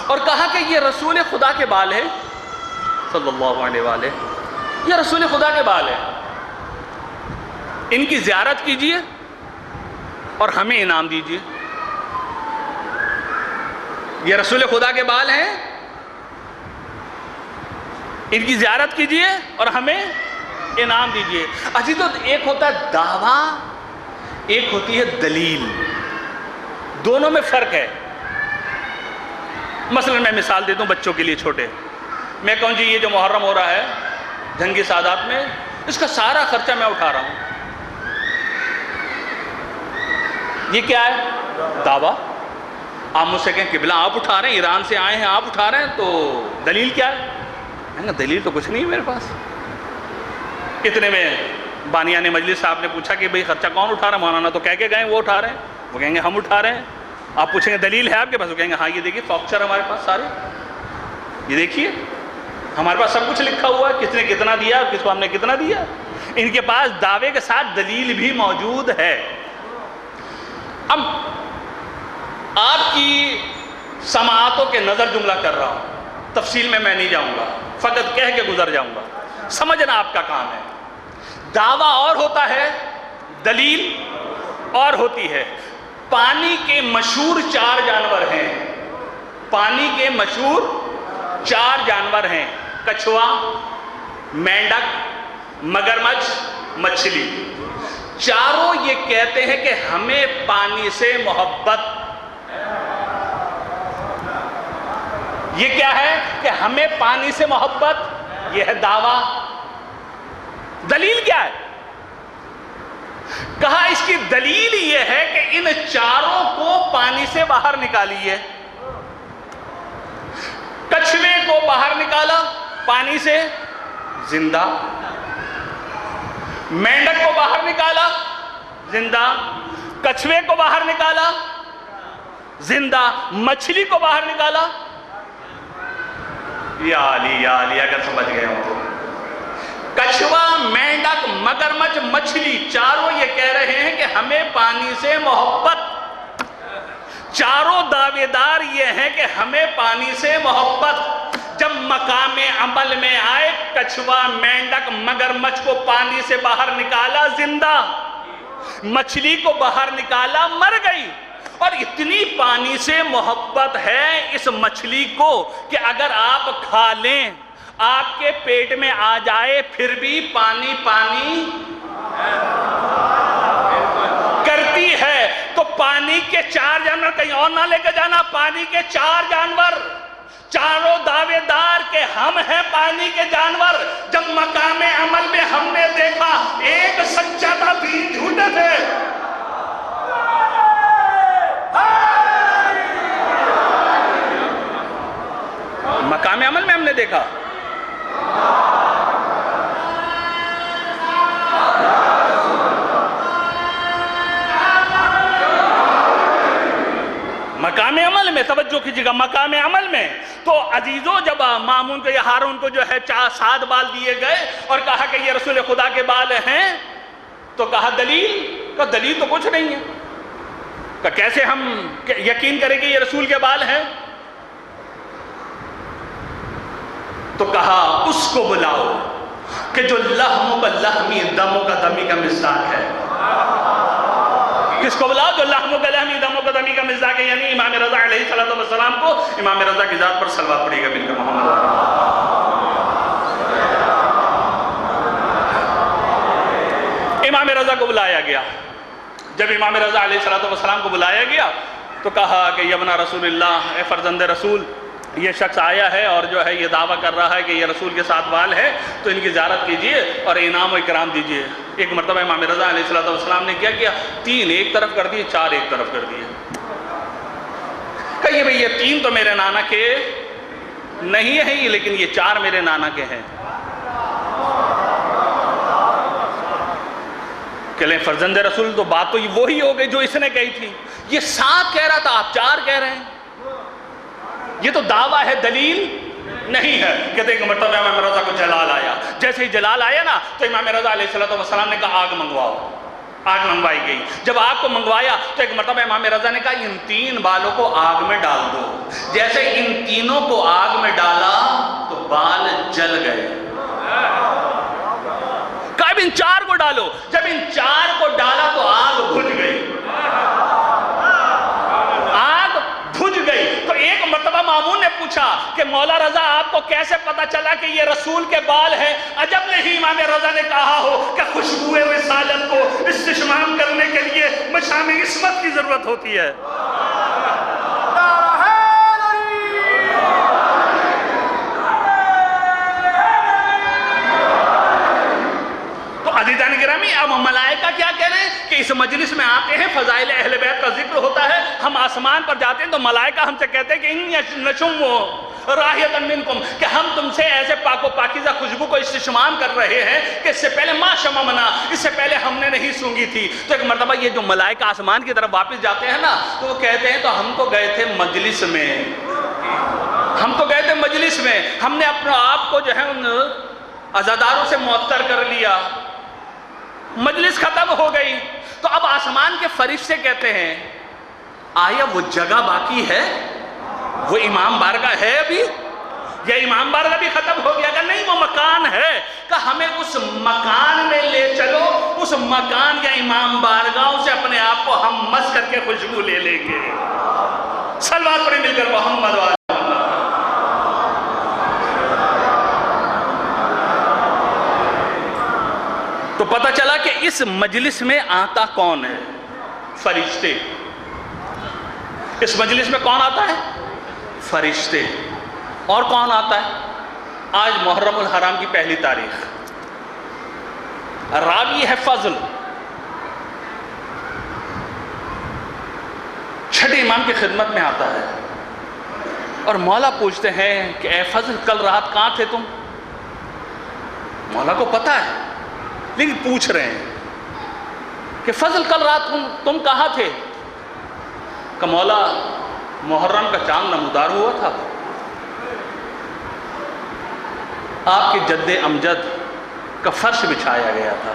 اور کہا کہ یہ رسول خدا کے بال ہے صلی اللہ علیہ وآلہ، یہ رسول خدا کے بال ہے، ان کی زیارت کیجئے اور ہمیں انعام دیجئے. یہ رسول خدا کے بال ہیں، ان کی زیارت کیجئے اور ہمیں انعام دیجئے. عزیزو، ایک ہوتا ہے دعویٰ، ایک ہوتی ہے دلیل، دونوں میں فرق ہے. مثلا میں مثال دیتا ہوں بچوں کے لیے چھوٹے، میں کہوں جی یہ جو محرم ہو رہا ہے جنگی سعادات میں، اس کا سارا خرچہ میں اٹھا رہا ہوں، یہ کیا ہے؟ دعویٰ۔ آپ مجھ سے کہیں قبلہ آپ اٹھا رہے ہیں، ایران سے آئے ہیں آپ اٹھا رہے ہیں، تو دلیل کیا ہے؟ میں کہا دلیل تو کچھ نہیں ہے میرے پاس۔ اتنے میں بانیان مجلس صاحب نے پوچھا کہ بھئی خرچہ کون اٹھا رہا ہے؟ مولانا تو کہہ کے گئے وہ اٹھا رہے ہیں، وہ کہیں گے ہم اٹھا رہے ہیں۔ آپ پوچھیں گے دلیل ہے آپ کے پاس؟ وہ کہیں گے ہاں یہ دیکھیے فاکچر ہمارے پاس سارے، یہ دیکھیے ہمارے پاس سب کچھ لکھا ہوا ہے، کس نے کتنا دیا، کس کو ہم نے کتنا دیا۔ ان کے پاس دعوے کے ساتھ دلیل بھی موجود ہے۔ اب آپ کی سماعتوں کے نظر جملہ کر رہا ہوں، تفصیل میں نہیں جاؤں گا، فقط کہہ کے گزر جاؤں گا، سمجھنا آپ کا کام ہے۔ دعویٰ اور ہوتا ہے، دلیل اور ہوتی ہے۔ پانی کے مشہور 4 جانور ہیں، پانی کے مشہور 4 جانور ہیں، کچھوا، مینڈک، مگرمچھ، مچھلی۔ چاروں یہ کہتے ہیں کہ ہمیں پانی سے محبت، یہ کیا ہے کہ ہمیں پانی سے محبت، یہ ہے دعویٰ۔ دلیل کیا ہے؟ کہا اس کی دلیل یہ ہے کہ ان چاروں کو پانی سے باہر نکالیے۔ کچھوے کو باہر نکالا پانی سے، زندہ۔ مینڈک کو باہر نکالا، زندہ۔ کچھوے کو باہر نکالا، زندہ۔ مچھلی کو باہر نکالا، یا علی اگر سمجھ گئے ہوں تو۔ کچھوا، مینڈک، مگرمچھ، مچھلی، چاروں یہ کہہ رہے ہیں کہ ہمیں پانی سے محبت۔ چاروں دعوے دار یہ ہیں کہ ہمیں پانی سے محبت۔ جب مقام عمل میں آئے، کچھوا، مینڈک، مگرمچھ کو پانی سے باہر نکالا، زندہ۔ مچھلی کو باہر نکالا، مر گئی۔ اور اتنی پانی سے محبت ہے اس مچھلی کو کہ اگر آپ کھا لیں، آپ کے پیٹ میں آ جائے، پھر بھی پانی پانی کرتی ہے۔ تو پانی کے 4 جانور، کہیں اور نہ لے کے جانا، پانی کے 4 جانور، چاروں دعوے دار کہ ہم ہیں پانی کے جانور۔ جب مقام عمل میں ہم نے دیکھا ایک سچا تھا، 3 جھوٹے تھے۔ مقام عمل میں ہم نے دیکھا مقام عمل میں، توجہ کیجیے گا، مقام عمل میں تو عزیزوں جب مامون کو یا ہارون کو جو ہے 7 بال دیے گئے اور کہا کہ یہ رسول خدا کے بال ہیں، تو کہا دلیل؟ کہا دلیل تو کچھ نہیں ہے۔ کہا کیسے ہم یقین کریں کہ یہ رسول کے بال ہیں؟ تو کہا اس کو بلاؤ کہ جو لحموں کا لحمی، دموں کا دمی کا مصداق ہے۔ کس کو بلاؤ؟ جو لحموں کا لحمی، دموں کا دمی کا مصداق ہے، یعنی امام رضا علیہ السلام کو۔ امام رضا کی ذات پر صلوات پڑھیے گا مل کر محمد۔ امام رضا کو بلایا گیا۔ جب امام رضا علیہ السلام کو بلایا گیا تو کہا کہ یبنا رسول اللہ، اے فرزند رسول، یہ شخص آیا ہے اور جو ہے یہ دعویٰ کر رہا ہے کہ یہ رسول کے 7 بال ہے، تو ان کی زیارت کیجئے اور انعام و اکرام دیجئے۔ ایک مرتبہ امام رضا علیہ السلام نے کیا کیا؟ 3 ایک طرف کر دیے، 4 ایک طرف کر دیے۔ کہیے بھئی یہ 3 تو میرے نانا کے نہیں ہیں، لیکن یہ 4 میرے نانا کے ہیں۔ کہ لیں فرزند رسول، تو بات تو وہی ہو گئی جو اس نے کہی تھی۔ یہ 7 کہہ رہا تھا، آپ 4 کہہ رہے ہیں۔ یہ تو دعویٰ ہے، دلیل نہیں ہے۔ کہتے ہیں کہ مرتبہ امام رضا کو جلال آیا۔ جیسے ہی جلال آیا نا تو امام رضا علیہ السلام نے کہا آگ منگواؤ۔ آگ منگوائی گئی۔ جب آگ کو منگوایا تو ایک مرتبہ امام رضا نے کہا ان 3 بالوں کو آگ میں ڈال دو۔ جیسے ان تینوں کو آگ میں ڈالا تو بال جل گئے۔ کہا اب ان 4 کو ڈالو۔ جب ان 4 کو ڈالا تو آگ بھج گئی۔ مامون نے پوچھا کہ مولا رضا آپ کو کیسے پتا چلا کہ یہ رسول کے بال ہیں؟ عجب نہیں امام رضا نے کہا ہو کہ خوشبو رسالت کو استشمام کرنے کے لیے مشام عصمت کی ضرورت ہوتی ہے۔ نہیں، اب ملائکہ کیا کہہ رہے ہیں کہ اس مجلس میں آتے ہیں، فضائل اہل بیت کا ذکر ہوتا ہے، ہم آسمان پر جاتے ہیں تو ملائکہ ہم سے کہتے ہیں کہ ان نشم راحیۃ منکم، کہ ہم تم سے ایسے پاک و پاکیزہ خوشبو کو استشمام کر رہے ہیں کہ اس سے پہلے ما شممنا، اس سے پہلے ہم نے نہیں سونگی تھی۔ تو ایک مرتبہ یہ جو ملائکہ آسمان کی طرف واپس جاتے ہیں نا، تو وہ کہتے ہیں تو ہم تو گئے تھے مجلس میں، ہم تو گئے تھے مجلس میں، ہم نے اپنے آپ کو جو ہے ان عزاداروں سے معطر کر لیا، مجلس ختم ہو گئی۔ تو اب آسمان کے فرشتے کہتے ہیں آیا وہ جگہ باقی ہے، وہ امام بارگاہ ہے ابھی، یا امام بارگاہ بھی ختم ہو گیا؟ کہ نہیں، وہ مکان ہے، کہ ہمیں اس مکان میں لے چلو، اس مکان یا امام بارگاہوں سے اپنے آپ کو ہم مس کر کے خوشبو لے لیں گے۔ صلوات پڑھیں مل کر محمد والے۔ تو پتہ چلا کہ اس مجلس میں آتا کون ہے؟ فرشتے۔ اس مجلس میں کون آتا ہے؟ فرشتے۔ اور کون آتا ہے؟ آج محرم الحرام کی پہلی تاریخ، راوی ہے فضل، چھٹے امام کی خدمت میں آتا ہے اور مولا پوچھتے ہیں کہ اے فضل کل رات کہاں تھے تم؟ مولا کو پتا ہے لیکن پوچھ رہے ہیں کہ فضل کل رات تم کہاں تھے؟ کہ مولا محرم کا چاند نمودار ہوا تھا، آپ کے جد امجد کا فرش بچھایا گیا تھا،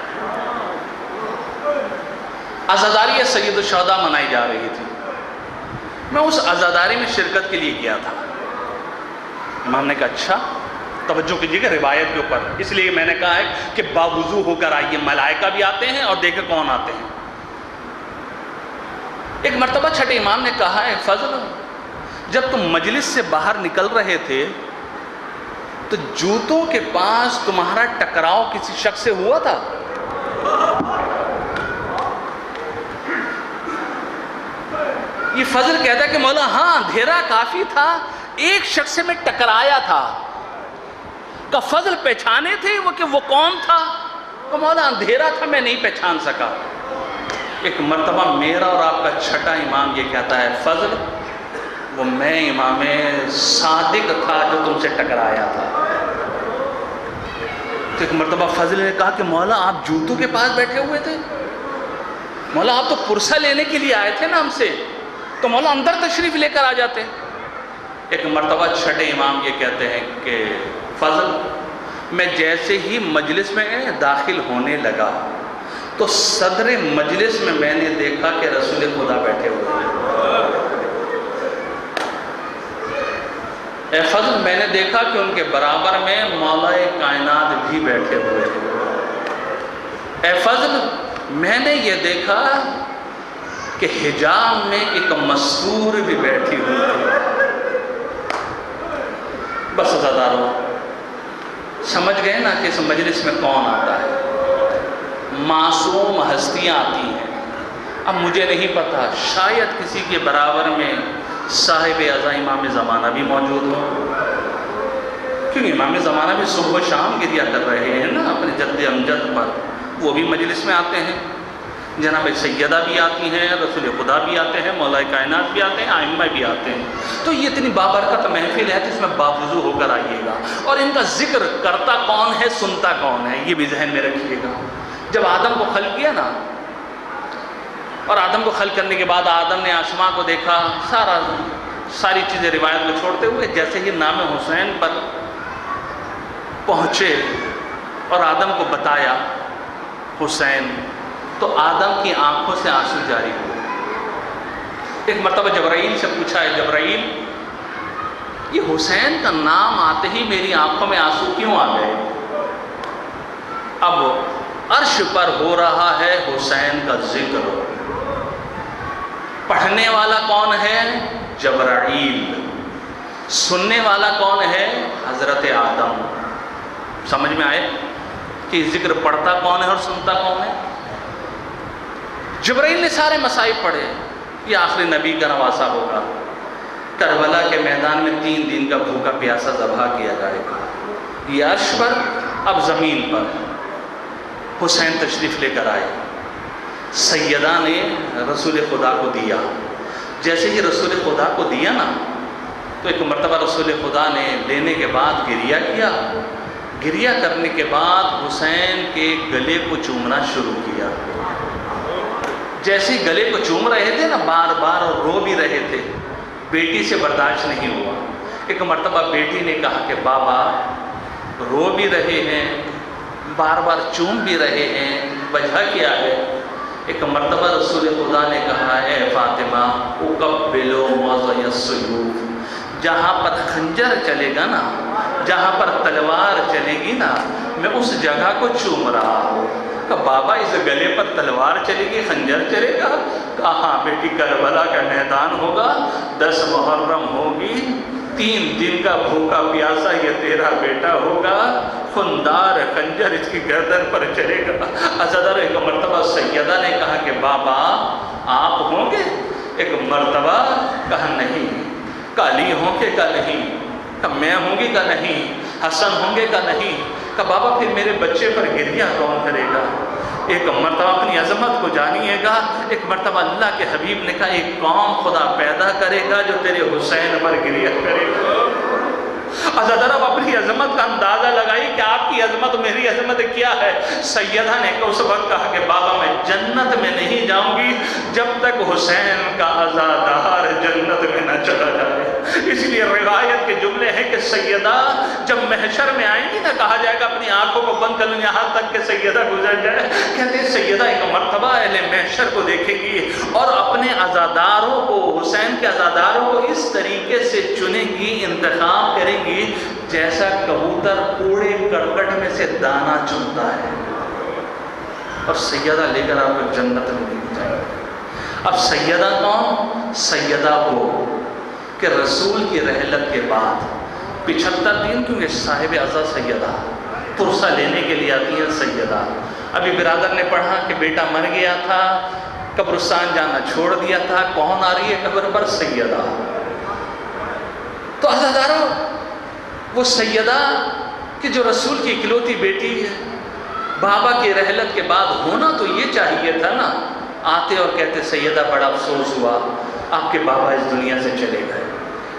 عزاداری سید الشہداء منائی جا رہی تھی، میں اس عزاداری میں شرکت کے لیے گیا تھا۔ امام نے کہا اچھا، توجہ کیجیے گا روایت کے اوپر، اس لیے میں نے کہا ہے کہ باوضو ہو کر آئیے، ملائکہ بھی آتے ہیں اور دیکھیں کون آتے ہیں۔ ایک مرتبہ چھٹے امام نے کہا ہے فضل جب تم مجلس سے باہر نکل رہے تھے تو جوتوں کے پاس تمہارا ٹکراؤ کسی شخص سے ہوا تھا؟ یہ فضل کہتا ہے کہ مولا ہاں اندھیرا کافی تھا، ایک شخص سے میں ٹکرایا تھا۔ کہ فضل پہچانے تھے وہ کہ وہ کون تھا؟ کہ مولا اندھیرا تھا میں نہیں پہچان سکا۔ ایک مرتبہ میرا اور آپ کا چھٹا امام یہ کہتا ہے فضل وہ میں امام صادق تھا جو تم سے ٹکرایا تھا۔ تو ایک مرتبہ فضل نے کہا کہ مولا آپ جوتوں کے پاس بیٹھے ہوئے تھے، مولا آپ تو پرسہ لینے کے لیے آئے تھے نا ہم سے، تو مولا اندر تشریف لے کر آ جاتے۔ ایک مرتبہ چھٹے امام یہ کہتے ہیں کہ فضل میں جیسے ہی مجلس میں داخل ہونے لگا تو صدر مجلس میں نے دیکھا کہ رسول خدا بیٹھے ہوئے ہیں۔ اے فضل میں نے دیکھا کہ ان کے برابر میں مولا کائنات بھی بیٹھے ہوئے ہیں۔ اے فضل میں نے یہ دیکھا کہ حجاب میں ایک مستور بھی بیٹھی ہوئی ہے۔ بس عزاداروں سمجھ گئے نا کہ اس مجلس میں کون آتا ہے؟ معصوم ہستیاں آتی ہیں۔ اب مجھے نہیں پتا، شاید کسی کے برابر میں صاحب اعضاء امام زمانہ بھی موجود ہو، کیونکہ امام زمانہ بھی صبح و شام گریا کر رہے ہیں نا اپنے جد امجد پر، وہ بھی مجلس میں آتے ہیں، جناب سیدہ بھی آتی ہیں، رسول خدا بھی آتے ہیں، مولا کائنات بھی آتے ہیں، ائمہ بھی آتے ہیں۔ تو یہ اتنی بابرکت محفل ہے تو اس میں باوضو ہو کر آئیے گا، اور ان کا ذکر کرتا کون ہے، سنتا کون ہے، یہ بھی ذہن میں رکھیے گا۔ جب آدم کو خلق کیا نا، اور آدم کو خلق کرنے کے بعد آدم نے آسماں کو دیکھا، ساری چیزیں روایت کو چھوڑتے ہوئے جیسے ہی نام حسین پر پہنچے اور آدم کو بتایا حسین، تو آدم کی آنکھوں سے آنسو جاری ہوئے۔ ایک مرتبہ جبرائیل سے پوچھا ہے جبرائیل یہ حسین کا نام آتے ہی میری آنکھوں میں آنسو کیوں آ گئے؟ اب عرش پر ہو رہا ہے حسین کا ذکر، پڑھنے والا کون ہے؟ جبرائیل، سننے والا کون ہے؟ حضرت آدم۔ سمجھ میں آئے کہ ذکر پڑھتا کون ہے اور سنتا کون ہے؟ جبرائیل نے سارے مصائب پڑھے، یہ آخری نبی کا نواسہ ہوگا، کربلا کے میدان میں 3 دن کا بھوکا پیاسا ذبح کیا جائے گا، یہ عرش پر اب زمین پر، حسین تشریف لے کر آئے، سیدہ نے رسول خدا کو دیا۔ جیسے ہی رسول خدا کو دیا نا تو ایک مرتبہ رسول خدا نے لینے کے بعد گریہ کیا، گریہ کرنے کے بعد حسین کے گلے کو چومنا شروع کیا۔ جیسے ہی گلے کو چوم رہے تھے نا بار بار اور رو بھی رہے تھے، بیٹی سے برداشت نہیں ہوا۔ ایک مرتبہ بیٹی نے کہا کہ بابا رو بھی رہے ہیں، بار بار چوم بھی رہے ہیں، وجہ کیا ہے؟ ایک مرتبہ رسول خدا نے کہا اے فاطمہ اقبلو موضع السیوف، جہاں پر خنجر چلے گا نا، جہاں پر تلوار چلے گی نا، میں اس جگہ کو چوم رہا ہوں۔ کہ بابا اس گلے پر تلوار چلے گی، خنجر چلے گا؟ کہا ہاں بیٹی، کربلا کا میدان ہوگا، 10 محرم ہوگی، 3 دن کا بھوکا پیاسا یہ تیرا بیٹا ہوگا، خندار خنجر اس کی گردن پر چلے گا۔ عزادار ایک مرتبہ سیدہ نے کہا کہ بابا آپ ہوں گے؟ ایک مرتبہ کہا نہیں۔ کہا علی ہوں گے؟ کہا نہیں۔ کہا میں ہوں گی؟ کہا نہیں۔ حسن ہوں گے؟ کہا نہیں۔ کہا بابا پھر میرے بچے پر گریہ کون کرے گا؟ ایک مرتبہ اپنی عظمت کو جانیے گا، ایک مرتبہ اللہ کے حبیب نے کہا ایک قوم خدا پیدا کرے گا جو تیرے حسین پر گریہ کرے گا۔ عزادار اب اپنی عظمت کا اندازہ لگائی کہ آپ کی عظمت میری عظمت کیا ہے۔ سیدہ نے اس وقت کہا کہ بابا میں جنت میں نہیں جاؤں گی جب تک حسین کا عزادار جنت میں نہ چلا جائے۔ اس لیے روایت کے جملے ہیں کہ سیدہ جب محشر میں آئیں گی نا، کہا جائے گا اپنی آنکھوں کو بند کر لیں یہاں تک کہ سیدہ گزر جائے۔ کہتے ہیں سیدہ ایک مرتبہ اہل محشر کو دیکھے گی اور اپنے عزاداروں کو، حسین کے عزاداروں کو اس طریقے سے چنے گی، انتخاب کریں گی جیسا کبوتر کوڑے کرکٹ میں سے دانا چنتا ہے، اور سیدہ لے کر آپ کو جنت میں لے جائے گا۔ اب سیدہ کون؟ سیدہ وہ کہ رسول کی رحلت کے بعد 75 دن، کیونکہ صاحب عزا سیدہ پرسہ لینے کے لیے آتی ہیں سیدہ۔ ابھی برادر نے پڑھا کہ بیٹا مر گیا تھا، قبرستان جانا چھوڑ دیا تھا، کون آ رہی ہے قبر پر؟ سیدہ۔ تو عزادارو وہ سیدہ کہ جو رسول کی اکلوتی بیٹی ہے، بابا کی رحلت کے بعد ہونا تو یہ چاہیے تھا نا، آتے اور کہتے سیدہ بڑا افسوس ہوا آپ کے بابا اس دنیا سے چلے گئے،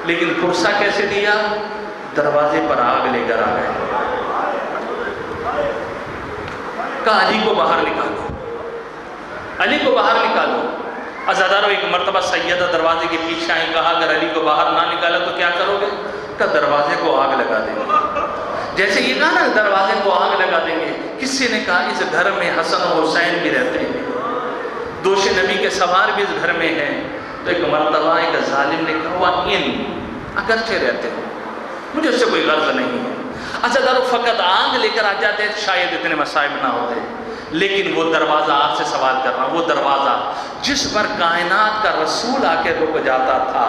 لیکن پرسہ کیسے دیا؟ دروازے پر آگ لے کر آ گئے۔ کہا علی کو باہر نکالو، علی کو باہر نکالو۔ عزادارو ایک مرتبہ سیدہ دروازے کے پیچھے آئیں، کہا اگر علی کو باہر نہ نکالا تو کیا کرو گے؟ کہا دروازے کو آگ لگا دیں گے۔ جیسے یہ کہا نا دروازے کو آگ لگا دیں گے، کسی نے کہا اس گھر میں حسن و حسین بھی رہتے ہیں، دوش نبی کے سوار بھی اس گھر میں ہیں۔ تو ایک مرتبہ ایک ظالم نے کہا اگرچہ رہتے ہو مجھے اس سے کوئی غرض نہیں ہے، عزادارو فقط آگ لے کر آ جاتے شاید اتنے مصائب نہ ہوتے، لیکن وہ دروازہ آپ سے سوال کر رہا ہوں، وہ دروازہ جس پر کائنات کا رسول آ کے رک جاتا تھا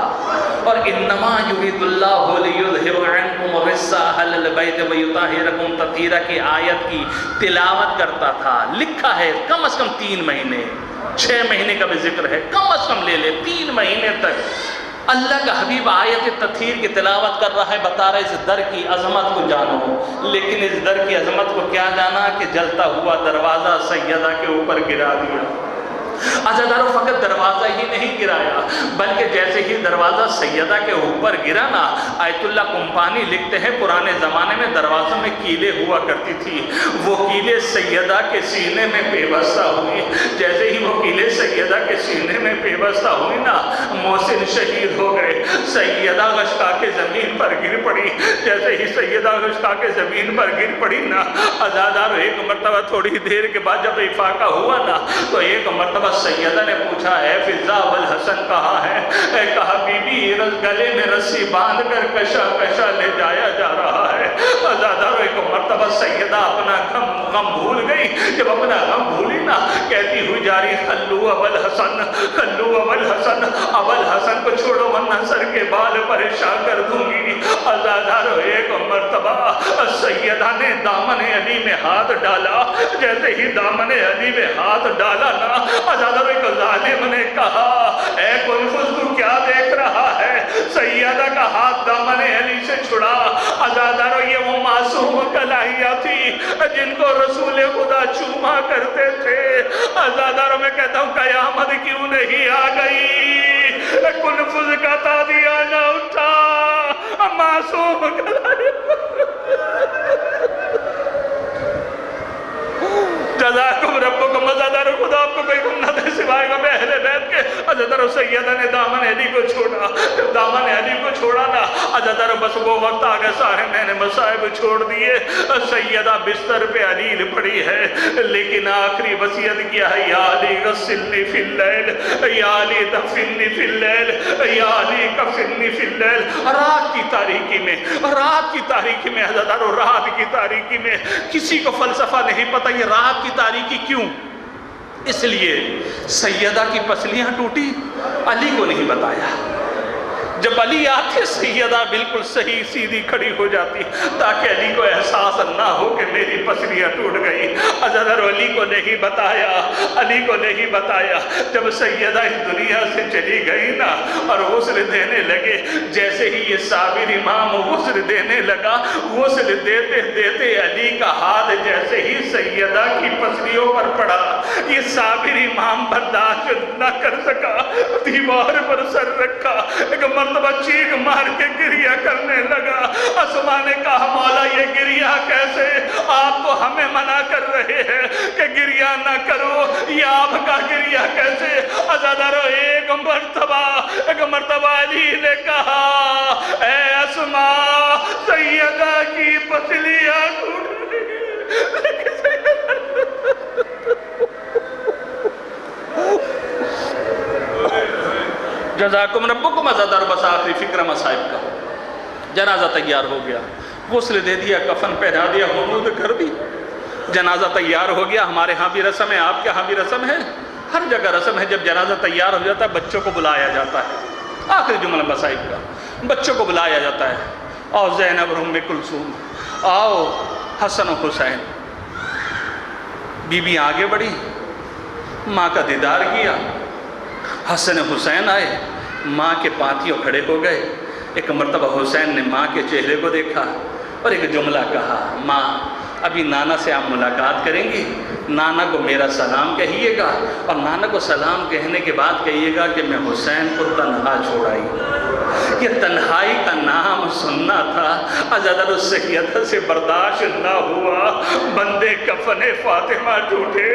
اور انما یرید اللہ لیذھب عنکم الرجس اہل البیت ویطہرکم تطہیرا کی آیت کی تلاوت کرتا تھا۔ لکھا ہے کم از کم 3 مہینے، 6 مہینے کا بھی ذکر ہے، کم از کم لے لے 3 مہینے تک اللہ کا حبیب آیت تطہیر کی تلاوت کر رہا ہے، بتا رہا ہے اس در کی عظمت کو جانو، لیکن اس در کی عظمت کو کیا جانا کہ جلتا ہوا دروازہ سیدہ کے اوپر گرا دیا۔ عزادارو فقط دروازہ ہی نہیں گرایا بلکہ جیسے ہی دروازہ سیدہ کے اوپر گرا نا، آیت اللہ کمپانی لکھتے ہیں پرانے زمانے میں دروازوں میں کیلیں ہوا کرتی تھی، وہ کیلیں سیدہ کے سینے میں پیوستہ ہوئی۔ جیسے ہی وہ کیلیں سیدہ کے سینے میں پیوستہ ہوئی نا، محسن شہید ہو گئے، سیدہ غشقا کے زمین پر گر پڑی۔ جیسے ہی سیدہ غشقا کے زمین پر گر پڑی نا، عزادارو ایک مرتبہ تھوڑی دیر کے بعد جب افاقہ ہوا نا تو ایک مرتبہ سیدہ نے پوچھا اے فضا والحسن کہاں ہے؟ کہا بی بی گلے میں رسی باندھ کر کشا کشا لے جایا جا رہا ہے۔ عزادارو ایک مرتبہ سیدہ اپنا غم بھول گئی، جب اپنا غم بھولی نا کہتی ہوئی جاری خلو ابوالحسن، خلو ابوالحسن، ابوالحسن کو چھوڑو ورنہ سر کے بال پریشان کر دوں گی۔ عزادارو ایک مرتبہ سیدہ نے دامن علی میں ہاتھ ڈالا، جیسے ہی دامن علی میں ہاتھ ڈالا نا، عزادارو ایک ظالم نے کہا اے کنفس تو کیا کیا دیکھ رہا ہے؟ سیدہ کا ہاتھ دامن علی سے چھڑا۔ عزادارو یہ وہ معصوم کلاہیہ تھی جن کو رسول خدا چوما کرتے تھے۔ عزادارو میں کہتا ہوں قیامت کیوں نہیں آ گئی؟ کنفذ کا تادیہ نہ اٹھا، معصوم کلاہیہ۔ جزاکم ربکم۔ عزادارو خدا آپ کو کوئی گم نہ دے سوائے گا میں اہل بیت کے۔ عزادارو سیدہ نے دامن علی کو چھوڑا، دامن علی کو چھوڑا نا عزادارو بس وہ وقت آگا سارے میں نے مصائب چھوڑ دیے۔ سیدہ بستر پہ علیل پڑی ہے لیکن آخری وصیت کیا ہے، یا علی غسلنی فی اللیل، یا علی دفننی فی اللیل، یا علی کفننی فی اللیل۔ رات کی تاریکی میں، رات کی تاریکی میں عزادارو، رات کی تاریکی میں کسی کو فلسفہ نہیں پتہ یہ رات کی تاریکی کیوں؟ اس لیے سیدہ کی پسلیاں ٹوٹی، علی کو نہیں بتایا۔ جب علی آتے سیدہ بالکل صحیح سیدھی کھڑی ہو جاتی تاکہ علی کو احساس نہ ہو کہ میری پسلیاں ٹوٹ گئی۔ عزادارو علی کو نہیں بتایا، علی کو نہیں بتایا۔ جب سیدہ اس دنیا سے چلی گئی نا اور غسل دینے لگے، جیسے ہی یہ صابر امام غسل دینے لگا، غسل دیتے دیتے علی کا ہاتھ جیسے ہی سیدہ کی پسلیوں پر پڑا، یہ صابر امام برداشت نہ کر سکا، دیوار پر سر رکھا، ایک مرتبہ چیخ مار کے گریہ کرنے لگا۔ اسما نے کہا مولا یہ گریہ کیسے؟ آپ تو ہمیں منع کر رہے ہیں کہ گریہ نہ کرو، یہ آپ کا گریہ کیسے؟ عزادارو ایک مرتبہ علی نے کہا اے اسما سیدہ کی پسلیاں ٹوٹ گئی۔ جزاکم ربکم۔ عزادارو بس آخری فکر مصائب کا، جنازہ تیار ہو گیا، غسل دے دیا، کفن پہنا دیا، غنود کر دی، جنازہ تیار ہو گیا۔ ہمارے ہاں بھی رسم ہے، آپ کے ہاں بھی رسم ہے، ہر جگہ رسم ہے۔ جب جنازہ تیار ہو جاتا ہے بچوں کو بلایا جاتا ہے، آخری جملہ مصائب کا، بچوں کو بلایا جاتا ہے، آؤ زینب ام کلثوم، آؤ حسن و حسین۔ بی بی آگے بڑھی، ماں کا دیدار کیا، حسن حسین آئے، ماں کے پاتیوں کھڑے ہو گئے۔ ایک مرتبہ حسین نے ماں کے چہرے کو دیکھا اور ایک جملہ کہا، ماں ابھی نانا سے آپ ملاقات کریں گی، نانا کو میرا سلام کہیے گا اور نانا کو سلام کہنے کے بعد کہیے گا کہ میں حسین کو تنہا چھوڑائی۔ یہ تنہائی کا نام سننا تھا۔ عزادارو سیدہ سے برداشت نہ ہوا، بندے کفن فاطمہ ٹوٹے،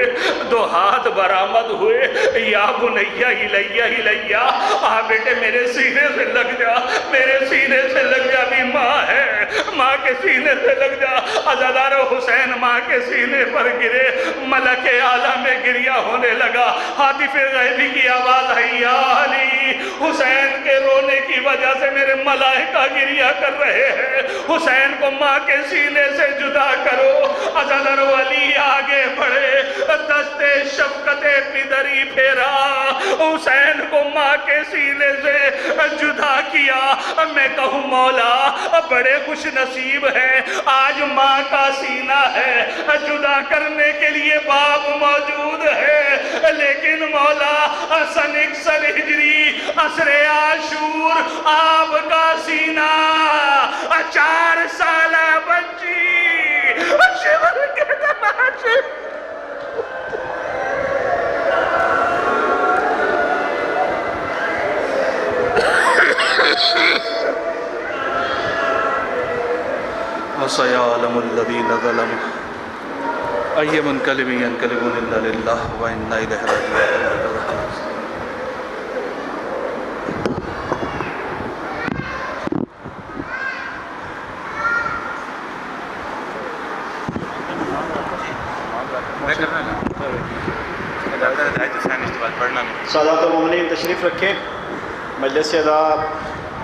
دو ہاتھ برآمد ہوئے، یا بنیا الیہ الیہ، آ بیٹے میرے سینے سے لگ جا، میرے سینے سے لگ جا، بھی ماں ہے، ماں کے سینے سے لگ جا۔ عزادارو حسین ماں کے سینے پر گرے، ملک اعلیٰ میں گریہ ہونے لگا، ہاتف غیبی کی آواز آئی، یا علی حسین کے رونے کی وجہ سے میرے ملائکہ گریہ کر رہے ہیں، حسین کو ماں کے سینے سے جدا کرو۔ عزادارو علی آگے بڑھے، دستے شفقت پدری پھیرا، حسین کو ماں کے سینے سے جدا کیا۔ میں کہوں مولا بڑے خوش نصیب ہیں، آج ماں کا سینہ ہے، جدا کرنے کے لیے باپ موجود ہے، لیکن مولا سن 61 ہجری عصر عاشور آپ کا سینہ 4 سالہ بچی شور کے تماشے۔ وَسَيَعْلَمُ الَّذِينَ ظَلَمُوا أَيَّ مُنْقَلِبٍ يَنْقَلِبُونَ إِلَّا لِلَّهِ وَإِنَّا إِلَيْهِ رَاجِعُونَ۔ سادات المومنین تشریف رکھیں، مجلس ادا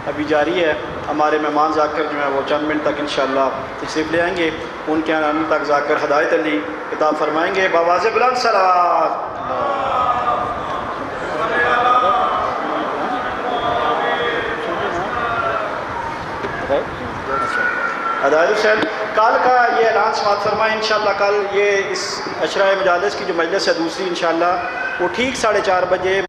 ابھی جاری ہے۔ ہمارے مہمان ذاکر جو ہیں وہ چند منٹ تک انشاءاللہ تشریف لے آئیں گے، ان کے آنے تک ذاکر ہدایت علی خطاب فرمائیں گے۔ بآواز بلند صلوات۔ ہدایت حسین کل کا یہ اعلان سماعت فرمائیں انشاءاللہ۔ کل یہ اس عشرہ مجالس کی جو مجلس ہے دوسری انشاءاللہ وہ ٹھیک 4:30 بجے